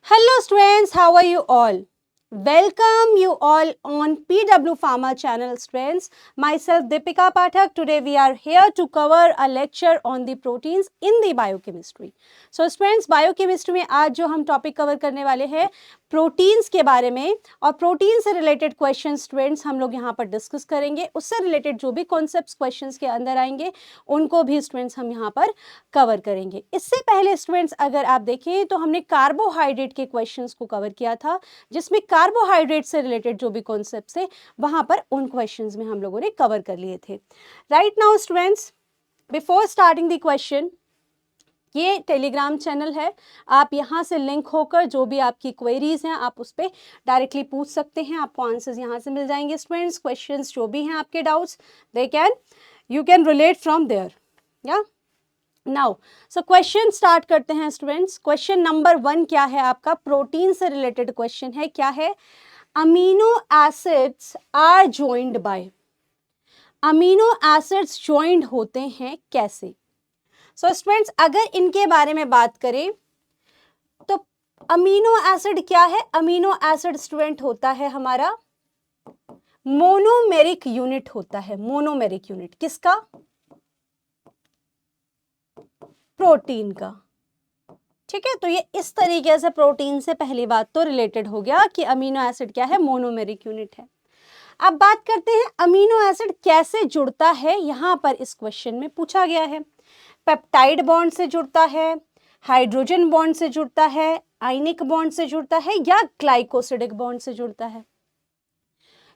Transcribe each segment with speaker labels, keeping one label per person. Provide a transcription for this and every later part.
Speaker 1: Hello students, how are you all? Welcome you all on PW Pharma channel students. Myself Deepika Pathak. Today we are here to cover a lecture on the proteins in the biochemistry. So students, biochemistry में आज जो हम topic cover करने वाले हैं proteins के बारे में और प्रोटीन से रिलेटेड क्वेश्चन स्टूडेंट्स हम लोग यहाँ पर डिस्कस करेंगे. उससे रिलेटेड जो भी कॉन्सेप्ट्स क्वेश्चंस के अंदर आएंगे उनको भी स्टूडेंट्स हम यहाँ पर कवर करेंगे. इससे पहले स्टूडेंट्स अगर आप देखें तो हमने कार्बोहाइड्रेट के क्वेश्चंस को कवर किया था, जिसमें कार्बोहाइड्रेट से रिलेटेड जो भी कॉन्सेप्ट्स है वहाँ पर उन क्वेश्चंस में हम लोगों ने कवर कर लिए थे. Right now students, before starting the question, ये टेलीग्राम चैनल है. आप यहाँ से लिंक होकर जो भी आपकी क्वेरीज हैं आप उस पर डायरेक्टली पूछ सकते हैं. आपको आंसर्स यहाँ से मिल जाएंगे स्टूडेंट्स. क्वेश्चंस जो भी हैं आपके doubts you can relate from there. या नाउ सो क्वेश्चन स्टार्ट करते हैं स्टूडेंट्स. क्वेश्चन नंबर 1 क्या है आपका? प्रोटीन से रिलेटेड क्वेश्चन है. क्या है? Amino acids are joined by. Amino acids joined होते हैं कैसे? सो स्टूडेंट्स अगर इनके बारे में बात करें तो अमीनो एसिड क्या है? अमीनो एसिड स्टूडेंट होता है हमारा मोनोमेरिक यूनिट होता है. मोनोमेरिक यूनिट किसका? प्रोटीन का. ठीक है, तो ये इस तरीके से प्रोटीन से पहली बात तो रिलेटेड हो गया कि अमीनो एसिड क्या है? मोनोमेरिक यूनिट है. अब बात करते हैं अमीनो एसिड कैसे जुड़ता है. यहां पर इस क्वेश्चन में पूछा गया है पेप्टाइड बॉन्ड से जुड़ता है, हाइड्रोजन बॉन्ड से जुड़ता है, आयनिक बॉन्ड से जुड़ता है या ग्लाइकोसिडिक बॉन्ड से जुड़ता है.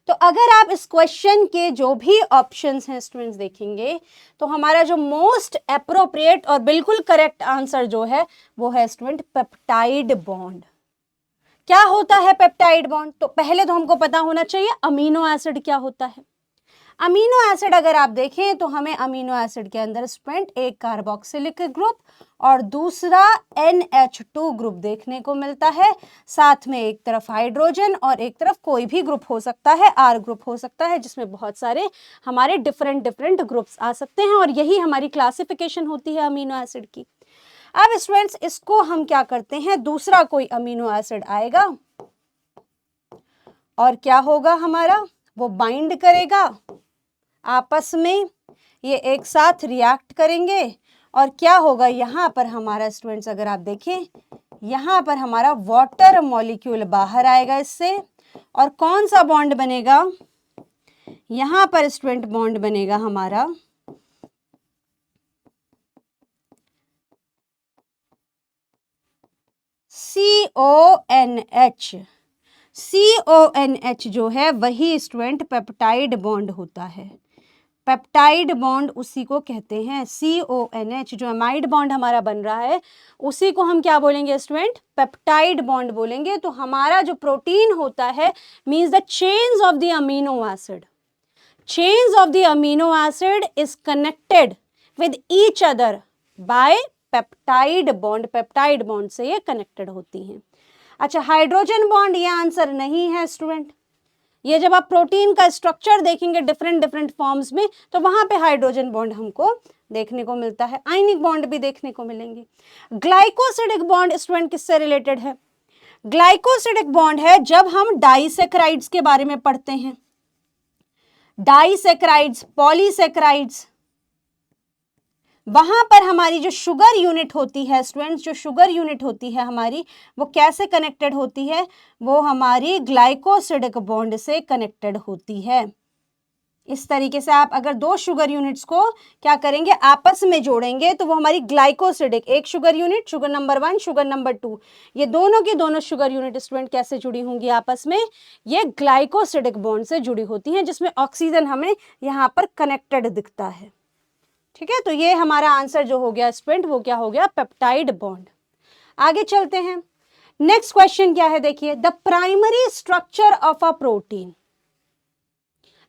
Speaker 1: तो अगर आप इस क्वेश्चन के जो भी ऑप्शंस हैं स्टूडेंट्स देखेंगे तो हमारा जो मोस्ट एप्रोप्रिएट और बिल्कुल करेक्ट आंसर जो है वो है स्टूडेंट पेप्टाइड बॉन्ड. क्या होता है पेप्टाइड बॉन्ड? तो पहले तो हमको पता होना चाहिए अमीनो एसिड क्या होता है. अमीनो एसिड अगर आप देखें तो हमें अमीनो एसिड के अंदर स्टूडेंट एक कार्बोक्सिलिक ग्रुप और दूसरा NH2 ग्रुप देखने को मिलता है. साथ में एक तरफ हाइड्रोजन और एक तरफ कोई भी ग्रुप हो सकता है, R ग्रुप हो सकता है, जिसमें बहुत सारे हमारे डिफरेंट ग्रुप्स आ सकते हैं और यही हमारी क्लासिफिकेशन होती है अमीनो एसिड की. अब स्टूडेंट्स इसको हम क्या करते हैं, दूसरा कोई अमीनो एसिड आएगा और क्या होगा हमारा, वो बाइंड करेगा आपस में, ये एक साथ रिएक्ट करेंगे और क्या होगा यहाँ पर हमारा स्टूडेंट्स अगर आप देखें यहाँ पर हमारा वाटर मॉलिक्यूल बाहर आएगा इससे. और कौन सा बॉन्ड बनेगा? यहाँ पर स्टूडेंट बॉन्ड बनेगा हमारा CONH. CONH जो है वही स्टूडेंट पेप्टाइड बॉन्ड होता है. पेप्टाइड बॉन्ड उसी को कहते हैं. CONH जो अमाइड बॉन्ड हमारा बन रहा है उसी को हम क्या बोलेंगे स्टूडेंट? पेप्टाइड बॉन्ड बोलेंगे. तो हमारा जो प्रोटीन होता है means the chains of the amino acid. Chains of the amino acid is connected with each other by peptide bond. Peptide bond से ये कनेक्टेड होती हैं. अच्छा, हाइड्रोजन बॉन्ड ये आंसर नहीं है स्टूडेंट. ये जब आप प्रोटीन का स्ट्रक्चर देखेंगे डिफरेंट फॉर्म्स में तो वहां पे हाइड्रोजन बॉन्ड हमको देखने को मिलता है, आयनिक बॉन्ड भी देखने को मिलेंगे. ग्लाइकोसिडिक बॉन्ड स्टूडेंट किससे रिलेटेड है? ग्लाइकोसिडिक बॉन्ड है जब हम डाइसेक्राइड्स के बारे में पढ़ते हैं. डाइसेक्राइड्स, पॉलीसेक्राइड्स, वहां पर हमारी जो शुगर यूनिट होती है स्टूडेंट्स, जो शुगर यूनिट होती है हमारी वो कैसे कनेक्टेड होती है? वो हमारी ग्लाइकोसिडिक बॉन्ड से कनेक्टेड होती है. इस तरीके से आप अगर दो शुगर यूनिट्स को क्या करेंगे, आपस में जोड़ेंगे तो वो हमारी ग्लाइकोसिडिक, एक sugar unit, sugar number 1, sugar number 2, ये दोनों की दोनों शुगर यूनिट स्टूडेंट कैसे जुड़ी होंगी आपस में? ये ग्लाइकोसिडिक बॉन्ड से जुड़ी होती हैं, जिसमें ऑक्सीजन हमें यहाँ पर कनेक्टेड दिखता है. ठीक है, तो ये हमारा आंसर जो हो गया स्टूडेंट वो क्या हो गया? Peptide bond. आगे चलते हैं. नेक्स्ट क्वेश्चन क्या है देखिए, the primary structure of a protein.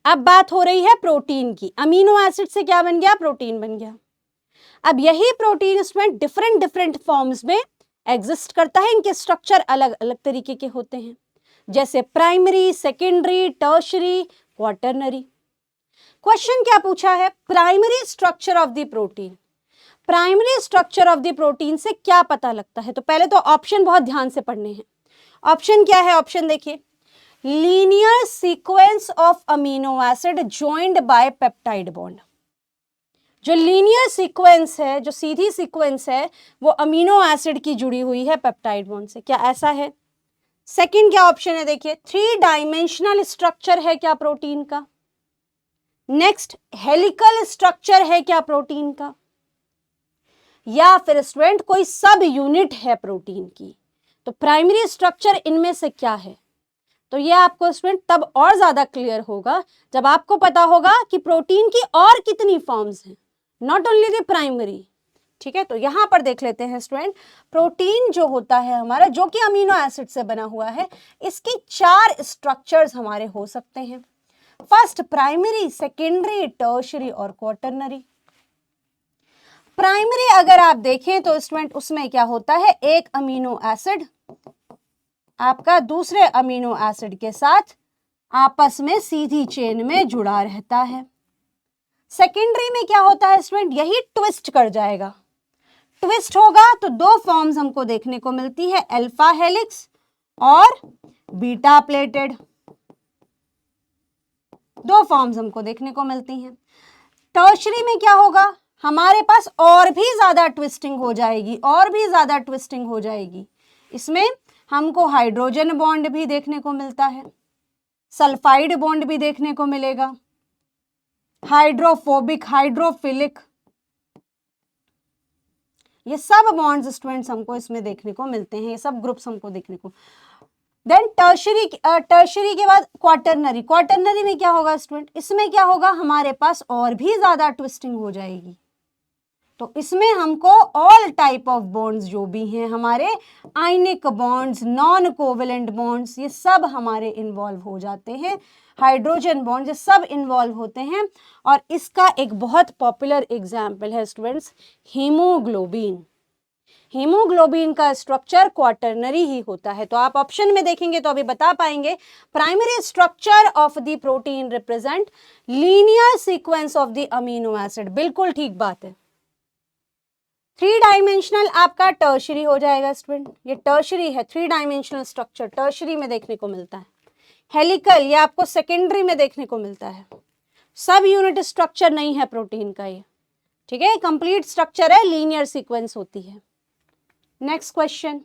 Speaker 1: अब बात हो रही है प्रोटीन की. अमीनो एसिड से क्या बन गया? प्रोटीन बन गया. अब यही प्रोटीन स्टूडेंट डिफरेंट फॉर्म्स में एग्जिस्ट करता है. इनके स्ट्रक्चर अलग अलग तरीके के होते हैं, जैसे primary, secondary, tertiary, quaternary. Question क्या पूछा है? Primary structure of the protein. Primary structure of the protein से क्या पता लगता है? तो पहले तो ऑप्शन बहुत ध्यान से पढ़ने हैं। ऑप्शन क्या है? ऑप्शन देखिए, linear sequence of amino acid joined bye peptide bond. जो लीनियर सीक्वेंस है, जो सीधी सीक्वेंस है, वो अमीनो एसिड की जुड़ी हुई है पेप्टाइड बॉन्ड से। क्या ऐसा है? सेकंड क्या ऑप्शन है? देखिए, 3 डायमेंशनल स्ट्रक्चर है क्या प्रोटीन का? नेक्स्ट, हेलिकल स्ट्रक्चर है क्या प्रोटीन का? या फिर स्टूडेंट कोई सब यूनिट है प्रोटीन की? तो प्राइमरी स्ट्रक्चर इनमें से क्या है? तो ये आपको स्टूडेंट तब और ज्यादा क्लियर होगा जब आपको पता होगा कि प्रोटीन की और कितनी फॉर्म्स हैं, नॉट ओनली द प्राइमरी। ठीक है, तो यहां पर देख लेते हैं स्टूडेंट, प्रोटीन जो होता है हमारा, जो कि अमीनो एसिड से बना हुआ है, इसकी 4 स्ट्रक्चर्स हमारे हो सकते हैं। फर्स्ट प्राइमरी, सेकेंडरी, टर्शियरी और क्वाटरनरी। प्राइमरी अगर आप देखें तो स्टूडेंट उसमें क्या होता है, एक अमीनो एसिड आपका दूसरे अमीनो एसिड के साथ आपस में सीधी चेन में जुड़ा रहता है। सेकेंडरी में क्या होता है स्टूडेंट, यही ट्विस्ट कर जाएगा। ट्विस्ट होगा तो 2 फॉर्म्स हमको देखने को मिलती है, अल्फा हेलिक्स और बीटा प्लेटेड। 2 फॉर्म्स हमको देखने को मिलती हैं। टर्शियरी में क्या होगा, हमारे पास और भी ज्यादा ट्विस्टिंग हो जाएगी, और भी ज्यादा ट्विस्टिंग हो जाएगी। इसमें हमको हाइड्रोजन बॉन्ड भी देखने को मिलता है, सल्फाइड बॉन्ड भी देखने को मिलेगा, हाइड्रोफोबिक, हाइड्रोफिलिक, ये सब बॉन्ड्स स्टूडेंट्स हमको इसमें देखने को मिलते हैं, ये सब ग्रुप्स हमको देखने को। देन टर्शियरी के बाद क्वाटरनरी। क्वाटरनरी में क्या होगा स्टूडेंट, इसमें क्या होगा, हमारे पास और भी ज्यादा ट्विस्टिंग हो जाएगी। तो इसमें हमको ऑल टाइप ऑफ बॉन्ड्स जो भी हैं हमारे, आयनिक बॉन्ड्स, नॉन कोवेलेंट बॉन्ड्स, ये सब हमारे इन्वॉल्व हो जाते हैं। हाइड्रोजन बॉन्ड्स, ये सब इन्वॉल्व होते हैं। और इसका एक बहुत पॉपुलर एग्जाम्पल है स्टूडेंट्स, हीमोग्लोबिन। हीमोग्लोबिन का स्ट्रक्चर क्वाटरनरी ही होता है। तो आप ऑप्शन में देखेंगे तो अभी बता पाएंगे, primary structure of the protein represent linear sequence of the amino acid. बिल्कुल ठीक बात है। 3 डायमेंशनल आपका टर्शियरी हो जाएगा स्टूडेंट, ये टर्शियरी है, 3 डायमेंशनल स्ट्रक्चर टर्शियरी में देखने को मिलता है। हेलिकल, ये आपको सेकेंडरी में देखने को मिलता है। सब यूनिट स्ट्रक्चर नहीं है प्रोटीन का ये, ठीक है, कंप्लीट स्ट्रक्चर है, लीनियर सीक्वेंस होती है। Next question,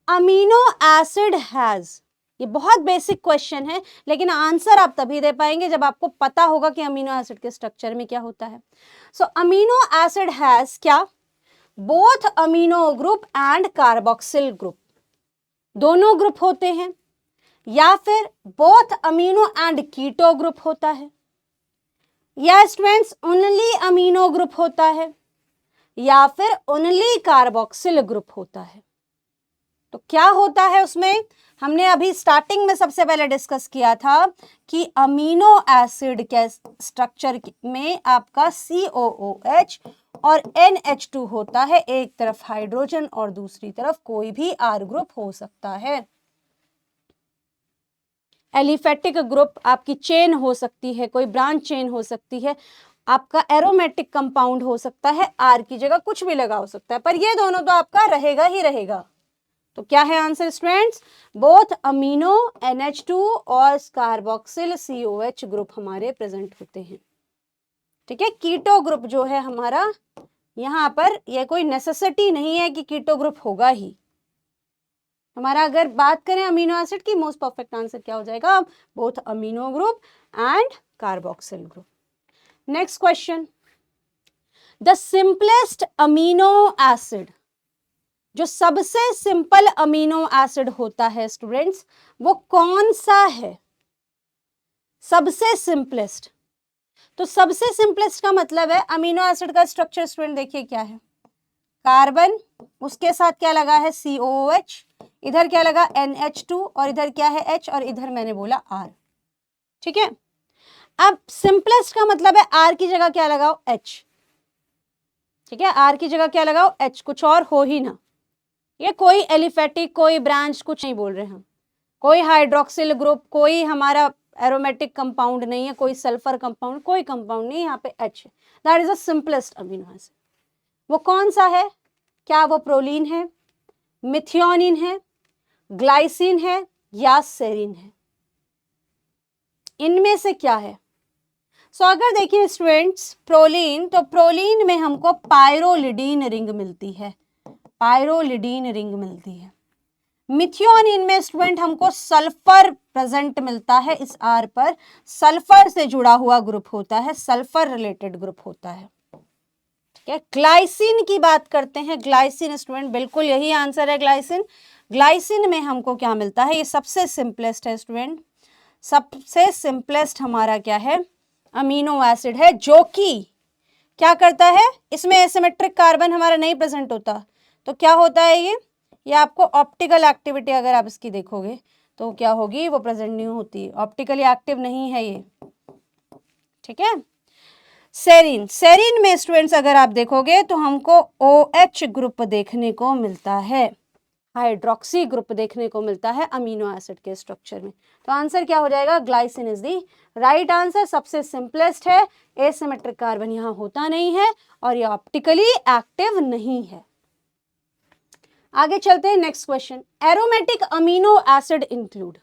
Speaker 1: amino acid has, ये बहुत बेसिक क्वेश्चन है, लेकिन आंसर आप तभी दे पाएंगे जब आपको पता होगा कि अमीनो एसिड के स्ट्रक्चर में क्या होता है। सो अमीनो एसिड हैज क्या, both amino group and carboxyl group, दोनों ग्रुप होते हैं, या फिर both amino and keto group होता है, या स्टूडेंट्स ओनली अमीनो ग्रुप होता है, या फिर ओनली कार्बोक्सिल ग्रुप होता है। तो क्या होता है उसमें, हमने अभी स्टार्टिंग में सबसे पहले डिस्कस किया था कि अमीनो एसिड के स्ट्रक्चर में आपका COOH और NH2 होता है, एक तरफ हाइड्रोजन और दूसरी तरफ कोई भी R ग्रुप हो सकता है। एलिफेटिक ग्रुप आपकी चेन हो सकती है, कोई ब्रांच चेन हो सकती है, आपका एरोमेटिक कंपाउंड हो सकता है, R की जगह कुछ भी लगा हो सकता है, पर ये दोनों तो आपका रहेगा ही रहेगा। तो क्या है answer students, both amino NH2 और कार्बोक्सिल COH ग्रुप हमारे प्रेजेंट होते हैं। ठीक है, कीटो ग्रुप जो है हमारा, यहाँ पर यह कोई नेसेसिटी नहीं है कि कीटो ग्रुप होगा ही हमारा। अगर बात करें अमीनो एसिड की, मोस्ट परफेक्ट आंसर क्या हो जाएगा, both amino group and carboxyl group. Next question, the simplest amino acid, जो सबसे सिंपल अमीनो एसिड होता है स्टूडेंट्स, वो कौन सा है, सबसे सिंपलेस्ट। तो सबसे सिंपलेस्ट का मतलब है अमीनो एसिड का स्ट्रक्चर स्टूडेंट देखिए क्या है, कार्बन, उसके साथ क्या लगा है COOH, इधर क्या लगा NH2 और इधर क्या है H और इधर मैंने बोला R। ठीक है, अब सिंपलेस्ट का मतलब है R की जगह क्या लगाओ H। ठीक है, R की जगह क्या लगाओ H, कुछ और हो ही ना, ये कोई एलिफेटिक, कोई ब्रांच, कुछ नहीं बोल रहे हम, कोई हाइड्रोक्सिल ग्रुप, कोई हमारा एरोमेटिक कंपाउंड नहीं है, कोई सल्फर कंपाउंड, कोई कंपाउंड नहीं, यहाँ पे H है, that is the simplest amino acid. वो कौन सा है? क्या वो प्रोलीन है, मिथियोनिन है, ग्लाइसिन है या सेरीन है? इनमें से क्या है? अगर देखिए स्टूडेंट्स प्रोलीन, तो प्रोलीन में हमको पायरोलिडीन रिंग मिलती है, पायरोलिडीन रिंग मिलती है। मिथियोनिन में स्टूडेंट हमको सल्फर प्रेजेंट मिलता है, इस आर पर सल्फर से जुड़ा हुआ ग्रुप होता है, सल्फर रिलेटेड ग्रुप होता है। ठीक है, ग्लाइसिन की बात करते हैं। ग्लाइसिन स्टूडेंट बिल्कुल यही आंसर है, ग्लाइसिन। ग्लाइसिन में हमको क्या मिलता है? ये सबसे सिंपलेस्ट है स्टूडेंट, सबसे सिंपलेस्ट हमारा क्या है? अमीनो एसिड है, जो कि क्या करता है? इसमें एसिमेट्रिक कार्बन हमारा नहीं प्रेजेंट होता, तो क्या होता है ये आपको ऑप्टिकल एक्टिविटी अगर आप इसकी देखोगे तो क्या होगी? वो प्रेजेंट नहीं होती, ऑप्टिकली एक्टिव नहीं है ये। ठीक है, सेरीन, सेरीन में स्टूडेंट्स अगर आप देखोगे तो हमको OH ग्रुप देखने को मिलता है, हाइड्रोक्सी ग्रुप देखने को मिलता है अमीनो एसिड के स्ट्रक्चर में। तो आंसर क्या हो जाएगा? Glycine is the right answer, सबसे सिंपलेस्ट है, एसिमेट्रिक कार्बन यहाँ होता नहीं है और ये ऑप्टिकली एक्टिव नहीं है। आगे चलते हैं, next question. Aromatic amino acid include,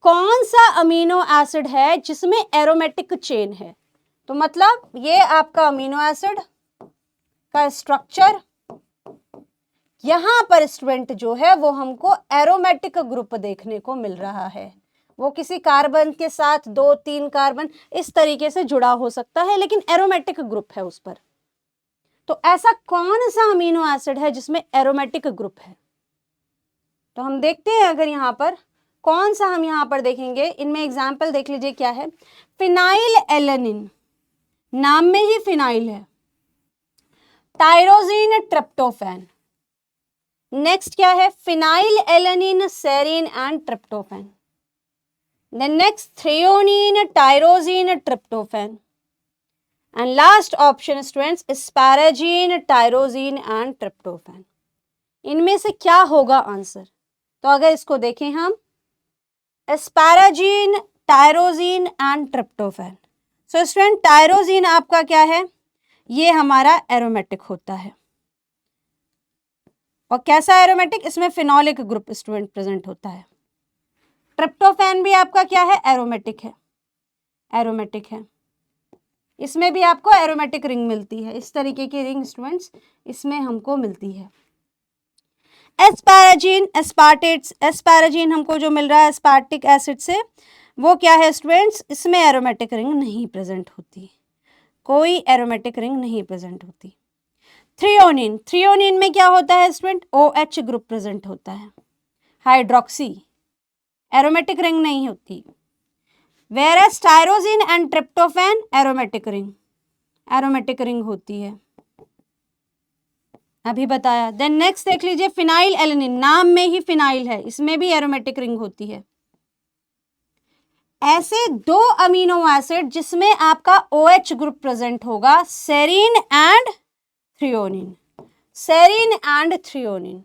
Speaker 1: कौन सा अमीनो एसिड है जिसमें एरोमेटिक चेन है? तो मतलब ये आपका अमीनो एसिड का स्ट्रक्चर, यहां पर स्टूडेंट जो है वो हमको एरोमेटिक ग्रुप देखने को मिल रहा है। वो किसी कार्बन के साथ 2-3 कार्बन इस तरीके से जुड़ा हो सकता है, लेकिन एरोमेटिक ग्रुप है उस पर। तो ऐसा कौन सा अमीनो एसिड है जिसमें एरोमेटिक ग्रुप है? तो हम देखते हैं, अगर यहाँ पर कौन सा हम यहाँ पर देखेंगे, इनमें एग्जाम्पल देख लीजिए क्या है। फिनाइल एलेनिन, नाम में ही फिनाइल है। टायरोसिन ट्रिप्टोफैन, नेक्स्ट क्या है? Phenylalanine, serine and tryptophan. Then next threonine, tyrosine, tryptophan. And last option students asparagine, tyrosine and tryptophan. इनमें से क्या होगा आंसर? तो अगर इसको देखें हम, asparagine, tyrosine and tryptophan. So student tyrosine आपका क्या है? ये हमारा एरोमेटिक होता है। और कैसा एरोमेटिक? इसमें फिनोलिक ग्रुप स्टूडेंट प्रेजेंट होता है। ट्रिप्टोफैन भी आपका क्या है? एरोमेटिक है, एरोमेटिक है। इसमें भी आपको एरोमेटिक रिंग मिलती है, इस तरीके की रिंग स्टूडेंट्स इसमें हमको मिलती है। एस्पैराजीन, एस्पार्टेट्स, एस्पैराजीन हमको जो मिल रहा है एस्पार्टिक एसिड से, वो क्या है स्टूडेंट्स? इसमें एरोमेटिक रिंग नहीं प्रेजेंट होती, कोई एरोमेटिक रिंग नहीं प्रेजेंट होती। थ्रियोनिन, थ्रियोनिन में क्या होता है स्टूडेंट? OH ग्रुप प्रेजेंट होता है, हाइड्रोक्सी, एरोमेटिक रिंग नहीं होती। Versus tyrosine and tryptophan aromatic ring, aromatic ring होती है, अभी बताया। देन नेक्स्ट देख लीजिए फिनाइल एलेनिन, नाम में ही फिनाइल है, इसमें भी एरोमेटिक रिंग होती है। ऐसे 2 अमीनो एसिड जिसमें आपका OH ग्रुप प्रेजेंट होगा, serine and threonine, serine and threonine.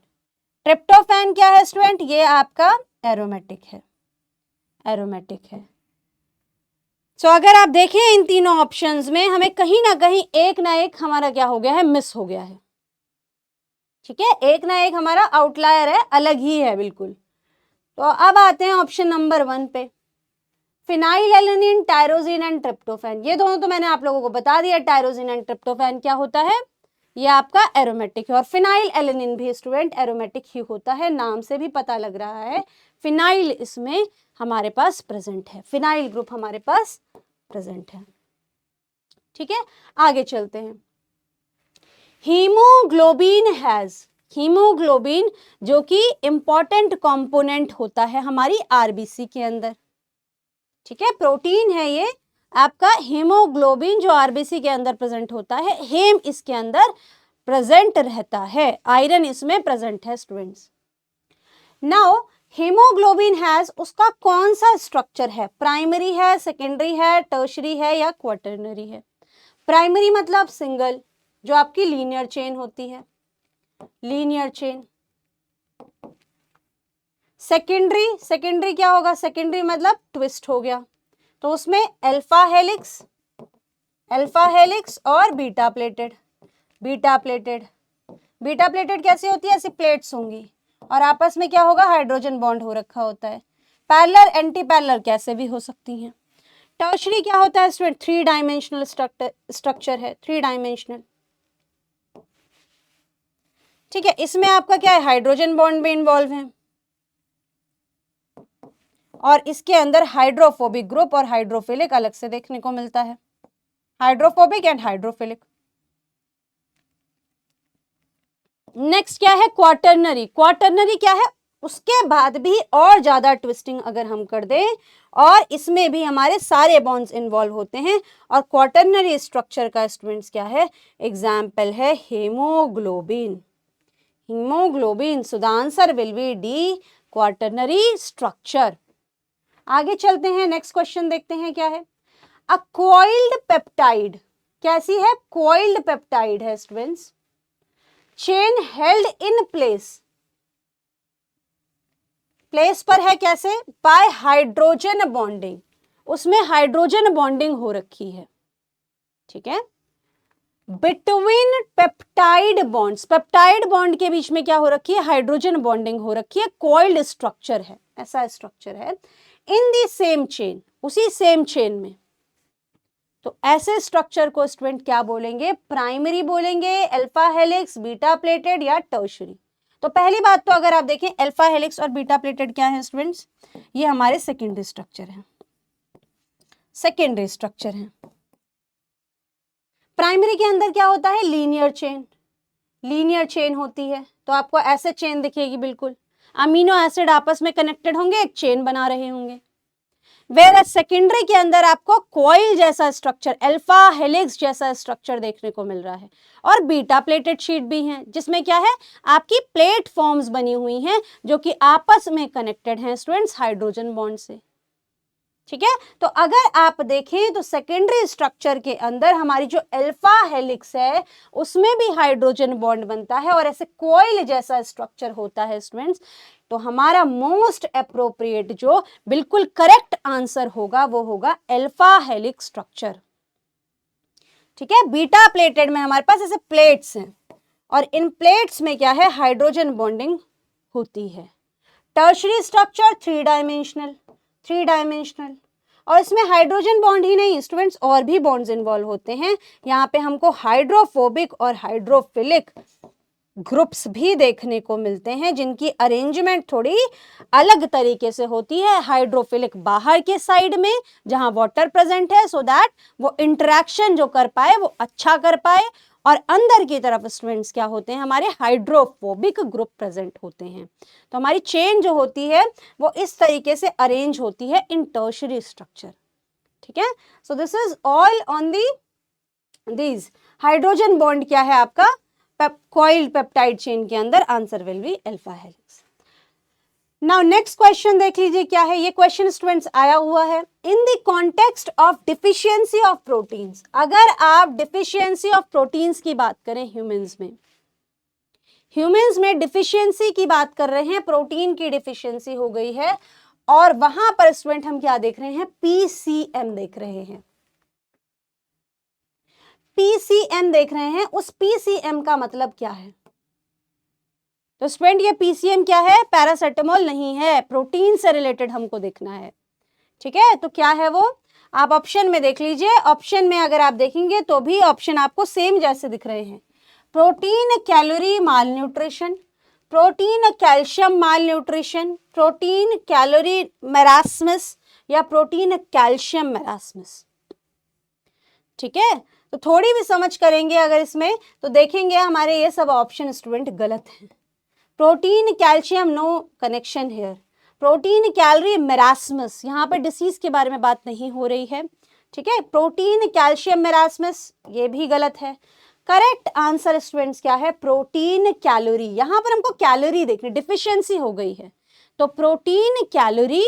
Speaker 1: Tryptophan क्या है स्टूडेंट? ये आपका एरोमेटिक है, एरोमेटिक है। सो अगर आप देखें इन तीनों ऑप्शंस में हमें कहीं ना कहीं एक ना एक हमारा क्या हो गया है? मिस हो गया है। ठीक है, एक ना एक हमारा आउटलायर है, अलग ही है बिल्कुल। तो अब आते हैं ऑप्शन नंबर 1 पे, phenyl alanine, tyrosine and tryptophan. ये दोनों तो मैंने आप लोगों को बता दिया, टायरोसिन एंड ट्रिप्टोफैन क्या होता है, ये आपका एरोमेटिक है। और फिनाइल एलेनिन भी स्टूडेंट एरोमेटिक ही होता है, नाम से भी पता लग रहा है फिनाइल इसमें हमारे पास प्रेजेंट है, फिनाइल ग्रुप हमारे पास प्रेजेंट है। ठीक है, आगे चलते हैं। हीमोग्लोबिन हैज, हीमोग्लोबिन जो कि इंपॉर्टेंट कंपोनेंट होता है हमारी आरबीसी के अंदर। ठीक है, प्रोटीन है ये आपका हीमोग्लोबिन, जो आरबीसी के अंदर प्रेजेंट होता है। हेम इसके अंदर प्रेजेंट रहता है, आयरन इसमें प्रेजेंट है स्टूडेंट्स। नाउ हीमोग्लोबिन हैज, उसका कौन सा स्ट्रक्चर है? प्राइमरी है, सेकेंडरी है, टर्शरी है या क्वाटरनरी है? प्राइमरी मतलब सिंगल, जो आपकी लीनियर चेन होती है, लीनियर चेन। सेकेंडरी, सेकेंडरी क्या होगा? सेकेंडरी मतलब ट्विस्ट हो गया, तो उसमें अल्फा हेलिक्स, अल्फा हेलिक्स और beta pleated, beta pleated. Beta pleated कैसी होती है? ऐसी प्लेट्स होंगी और आपस में क्या होगा? हाइड्रोजन बॉन्ड हो रखा होता है। पैरेलल एंटी पैरेलल कैसे भी हो सकती हैं। टर्शरी क्या होता है स्टूडेंट? 3 डायमेंशनल स्ट्रक्चर है, 3 डायमेंशनल। ठीक है, इसमें आपका क्या है? हाइड्रोजन बॉन्ड में इन्वॉल्व है और इसके अंदर हाइड्रोफोबिक ग्रुप और हाइड्रोफिलिक अलग से देखने को मिलता है। Hydrophobic and hydrophilic. नेक्स्ट क्या है? क्वाटरनरी। क्वाटरनरी क्या है? उसके बाद भी और ज्यादा ट्विस्टिंग अगर हम कर दें और इसमें भी हमारे सारे बॉन्ड्स इन्वॉल्व होते हैं और क्वाटरनरी स्ट्रक्चर का स्टूडेंट्स क्या है? एग्जाम्पल है haemoglobin. Haemoglobin. So the answer will be D, quaternary structure. आगे चलते हैं, नेक्स्ट क्वेश्चन देखते हैं क्या है। अ कॉइल्ड पेप्टाइड कैसी है? कॉइल्ड पेप्टाइड है students. Chain held in place, place पर है कैसे? Bye hydrogen bonding. उसमें हाइड्रोजन बॉन्डिंग हो रखी है। ठीक है, between peptide bonds, peptide bond के बीच में क्या हो रखी है? हाइड्रोजन बॉन्डिंग हो रखी है। कॉइल्ड स्ट्रक्चर है, ऐसा स्ट्रक्चर है। इन दी सेम चेन, उसी सेम चेन में। तो ऐसे स्ट्रक्चर को स्टूडेंट क्या बोलेंगे? प्राइमरी बोलेंगे, अल्फा हेलिक्स, बीटा प्लेटेड या टर्शरी। तो पहली बात तो अगर आप देखें अल्फा हेलिक्स और बीटा प्लेटेड क्या है स्टूडेंट्स? ये हमारे सेकेंडरी स्ट्रक्चर है, सेकेंडरी स्ट्रक्चर है। प्राइमरी के अंदर क्या होता है? लीनियर चेन, लीनियर चेन होती है। तो आपको ऐसे चेन दिखेगी, बिल्कुल अमीनो एसिड आपस में कनेक्टेड होंगे, एक चेन बना रहे होंगे। वेयर सेकेंडरी के अंदर आपको कॉइल जैसा स्ट्रक्चर, अल्फा हेलिक्स जैसा स्ट्रक्चर देखने को मिल रहा है और बीटा प्लेटेड शीट भी हैं, जिसमें क्या है? आपकी प्लेटफॉर्म्स बनी हुई हैं जो कि आपस में कनेक्टेड हैं स्टूडेंट्स हाइड्रोजन बॉन्ड से। ठीक है, तो अगर आप देखें तो सेकेंडरी स्ट्रक्चर के अंदर हमारी जो अल्फा हेलिक्स है उसमें भी हाइड्रोजन बॉन्ड बनता है और ऐसे कॉइल जैसा स्ट्रक्चर होता है स्टूडेंट्स। तो हमारा मोस्ट एप्रोप्रिएट जो बिल्कुल करेक्ट आंसर होगा वो होगा अल्फा हेलिक्स स्ट्रक्चर। ठीक है, बीटा प्लेटेड में हमारे पास ऐसे प्लेट्स हैं और इन प्लेट्स में क्या है? हाइड्रोजन बॉन्डिंग होती है। टर्शरी स्ट्रक्चर 3 डायमेंशनल, 3 डायमेंशनल और इसमें हाइड्रोजन बॉन्ड ही नहीं स्टूडेंट्स, और भी बॉन्ड्स इन्वॉल्व होते हैं। यहाँ पे हमको हाइड्रोफोबिक और हाइड्रोफिलिक ग्रुप्स भी देखने को मिलते हैं जिनकी अरेंजमेंट थोड़ी अलग तरीके से होती है। हाइड्रोफिलिक बाहर के साइड में जहां वाटर प्रेजेंट है, सो दैट वो इंटरेक्शन जो कर पाए वो अच्छा कर पाए, और अंदर की तरफ स्टूडेंट्स क्या होते हैं? हमारे हाइड्रोफोबिक ग्रुप प्रेजेंट होते हैं। तो हमारी चेन जो होती है वो इस तरीके से अरेंज होती है इन टर्शरी स्ट्रक्चर। ठीक है, so this is all on the these. Hydrogen bond क्या है आपका? कॉइल्ड पेप्टाइड चेन के अंदर answer will be alpha helix. Now next question देख लीजिए क्या है। ये क्वेश्चन स्टूडेंट्स आया हुआ है in the context of deficiency of proteins. अगर आप डिफिशियंसी ऑफ प्रोटीन्स की बात करें ह्यूमंस में डिफिशियंसी की बात कर रहे हैं, प्रोटीन की डिफिशियंसी हो गई है और वहां पर स्टूडेंट हम क्या देख रहे हैं? पीसीएम देख रहे हैं। पीसीएम देख रहे हैं। उस पीसीएम का मतलब क्या है? तो स्टूडेंट ये पीसीएम क्या है? पैरासिटामोल नहीं है, प्रोटीन से रिलेटेड हमको देखना है। ठीक है, तो क्या है वो? आप ऑप्शन में देख लीजिए। ऑप्शन में अगर आप देखेंगे तो भी ऑप्शन आपको सेम जैसे दिख रहे हैं। प्रोटीन कैलोरी माल न्यूट्रिशन, प्रोटीन कैल्शियम माल न्यूट्रिशन, प्रोटीन कैलोरी मेरास्मस या प्रोटीन कैल्शियम मेरास्मस। ठीक है, तो थोड़ी भी समझ करेंगे अगर इसमें तो देखेंगे हमारे ये सब ऑप्शन स्टूडेंट गलत हैं। Protein calcium no connection here. Protein calorie marasmus, यहाँ पर डिसीज के बारे में बात नहीं हो रही है। ठीक है, प्रोटीन कैल्शियम मेरास्मस ये भी गलत है। करेक्ट आंसर स्टूडेंट्स क्या है? Protein calorie. यहाँ पर हमको कैलोरी देखनी, डिफिशियंसी हो गई है तो प्रोटीन कैलोरी,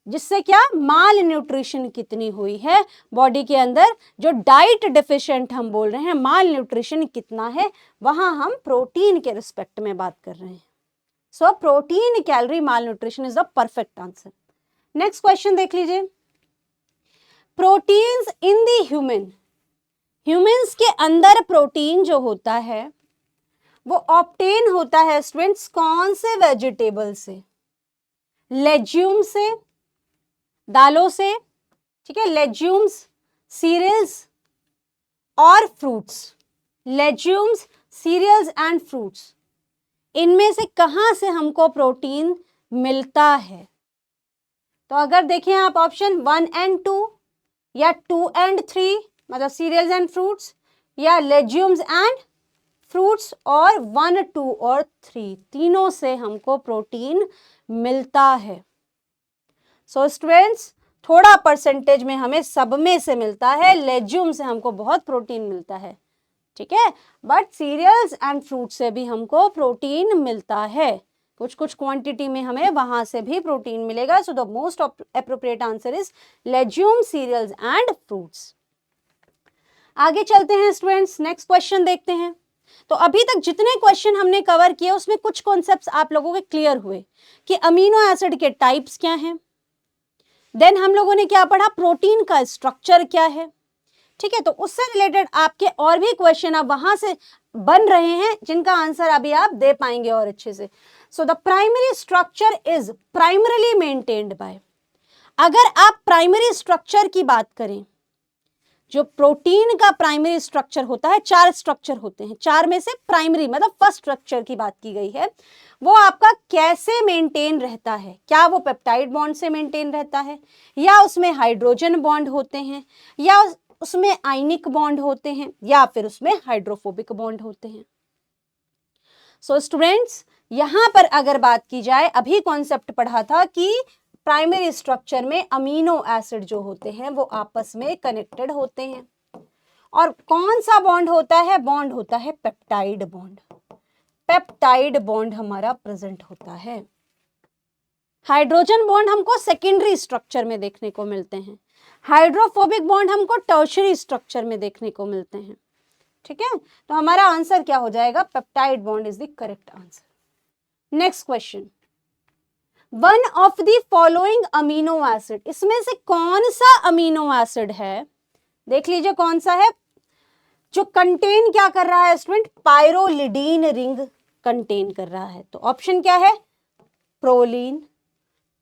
Speaker 1: जिससे क्या माल न्यूट्रिशन कितनी हुई है बॉडी के अंदर, जो डाइट डिफिशिएंट हम बोल रहे हैं, माल न्यूट्रिशन कितना है, वहां हम प्रोटीन के रिस्पेक्ट में बात कर रहे हैं। So protein calorie mall nutrition is the perfect answer. Next question देख लीजिए। प्रोटीन्स इन द ह्यूमंस के अंदर प्रोटीन जो होता है वो ऑब्टेन होता है स्टूडेंट्स कौन से वेजिटेबल से? लेज्यूम से, दालों से, ठीक है, लेज्यूम्स, सीरियल्स और फ्रूट्स। लेज्यूम्स, सीरियल्स एंड फ्रूट्स, इनमें से कहां से हमको प्रोटीन मिलता है? तो अगर देखें आप ऑप्शन 1 एंड 2 या 2 एंड 3, मतलब सीरियल्स एंड फ्रूट्स, या लेज्यूम्स एंड फ्रूट्स, और 1, 2 और 3, तीनों से हमको प्रोटीन मिलता है। सो स्टूडेंट्स, थोड़ा परसेंटेज में हमें सब में से मिलता है, लेज्यूम से हमको बहुत प्रोटीन मिलता है, ठीक है, बट सीरियल्स एंड फ्रूट से भी हमको प्रोटीन मिलता है, कुछ कुछ क्वांटिटी में हमें वहां से भी प्रोटीन मिलेगा। So the most appropriate answer is legume, cereals and fruits. आगे चलते हैं स्टूडेंट्स, नेक्स्ट क्वेश्चन देखते हैं। तो अभी तक जितने क्वेश्चन हमने कवर किए उसमें कुछ कॉन्सेप्ट्स आप लोगों के क्लियर हुए कि अमीनो एसिड के टाइप्स क्या हैं, देन हम लोगों ने क्या पढ़ा, प्रोटीन का स्ट्रक्चर क्या है, ठीक है। तो उससे रिलेटेड आपके और भी क्वेश्चन अब वहां से बन रहे हैं जिनका आंसर अभी आप दे पाएंगे और अच्छे से। So the primary structure is primarily maintained by, अगर आप प्राइमरी स्ट्रक्चर की बात करें, जो प्रोटीन का प्राइमरी स्ट्रक्चर होता है, 4 स्ट्रक्चर होते हैं, 4 में से प्राइमरी मतलब फर्स्ट स्ट्रक्चर की बात की गई है, वो आपका कैसे मेंटेन रहता है? क्या वो पेप्टाइड बॉन्ड से मेंटेन रहता है, या उसमें हाइड्रोजन बॉन्ड होते हैं, या उसमें आयनिक बॉन्ड होते हैं, या फिर उसमें हाइड्रोफोबिक बॉन्ड होते हैं? सो स्टूडेंट्स, यहां पर अगर बात की जाए, अभी कॉन्सेप्ट पढ़ा था कि प्राइमरी स्ट्रक्चर में अमीनो एसिड जो होते हैं वो आपस में कनेक्टेड होते हैं, और कौन सा बॉन्ड होता है? बॉन्ड होता है पेप्टाइड बॉन्ड। पेप्टाइड बॉन्ड हमारा प्रेजेंट होता है। हाइड्रोजन बॉन्ड हमको सेकेंडरी स्ट्रक्चर में देखने को मिलते हैं, हाइड्रोफोबिक बॉन्ड हमको टर्शियरी स्ट्रक्चर में देखने को मिलते हैं, ठीक है। तो हमारा आंसर क्या हो जाएगा? Peptide bond is the correct answer. Next question, one of the following amino acid, इसमें से कौन सा अमीनो एसिड है, देख लीजिए कौन सा है, जो कंटेन क्या कर रहा है स्टूडेंट? पायरोलिडीन रिंग कंटेन कर रहा है। तो ऑप्शन क्या है? प्रोलीन,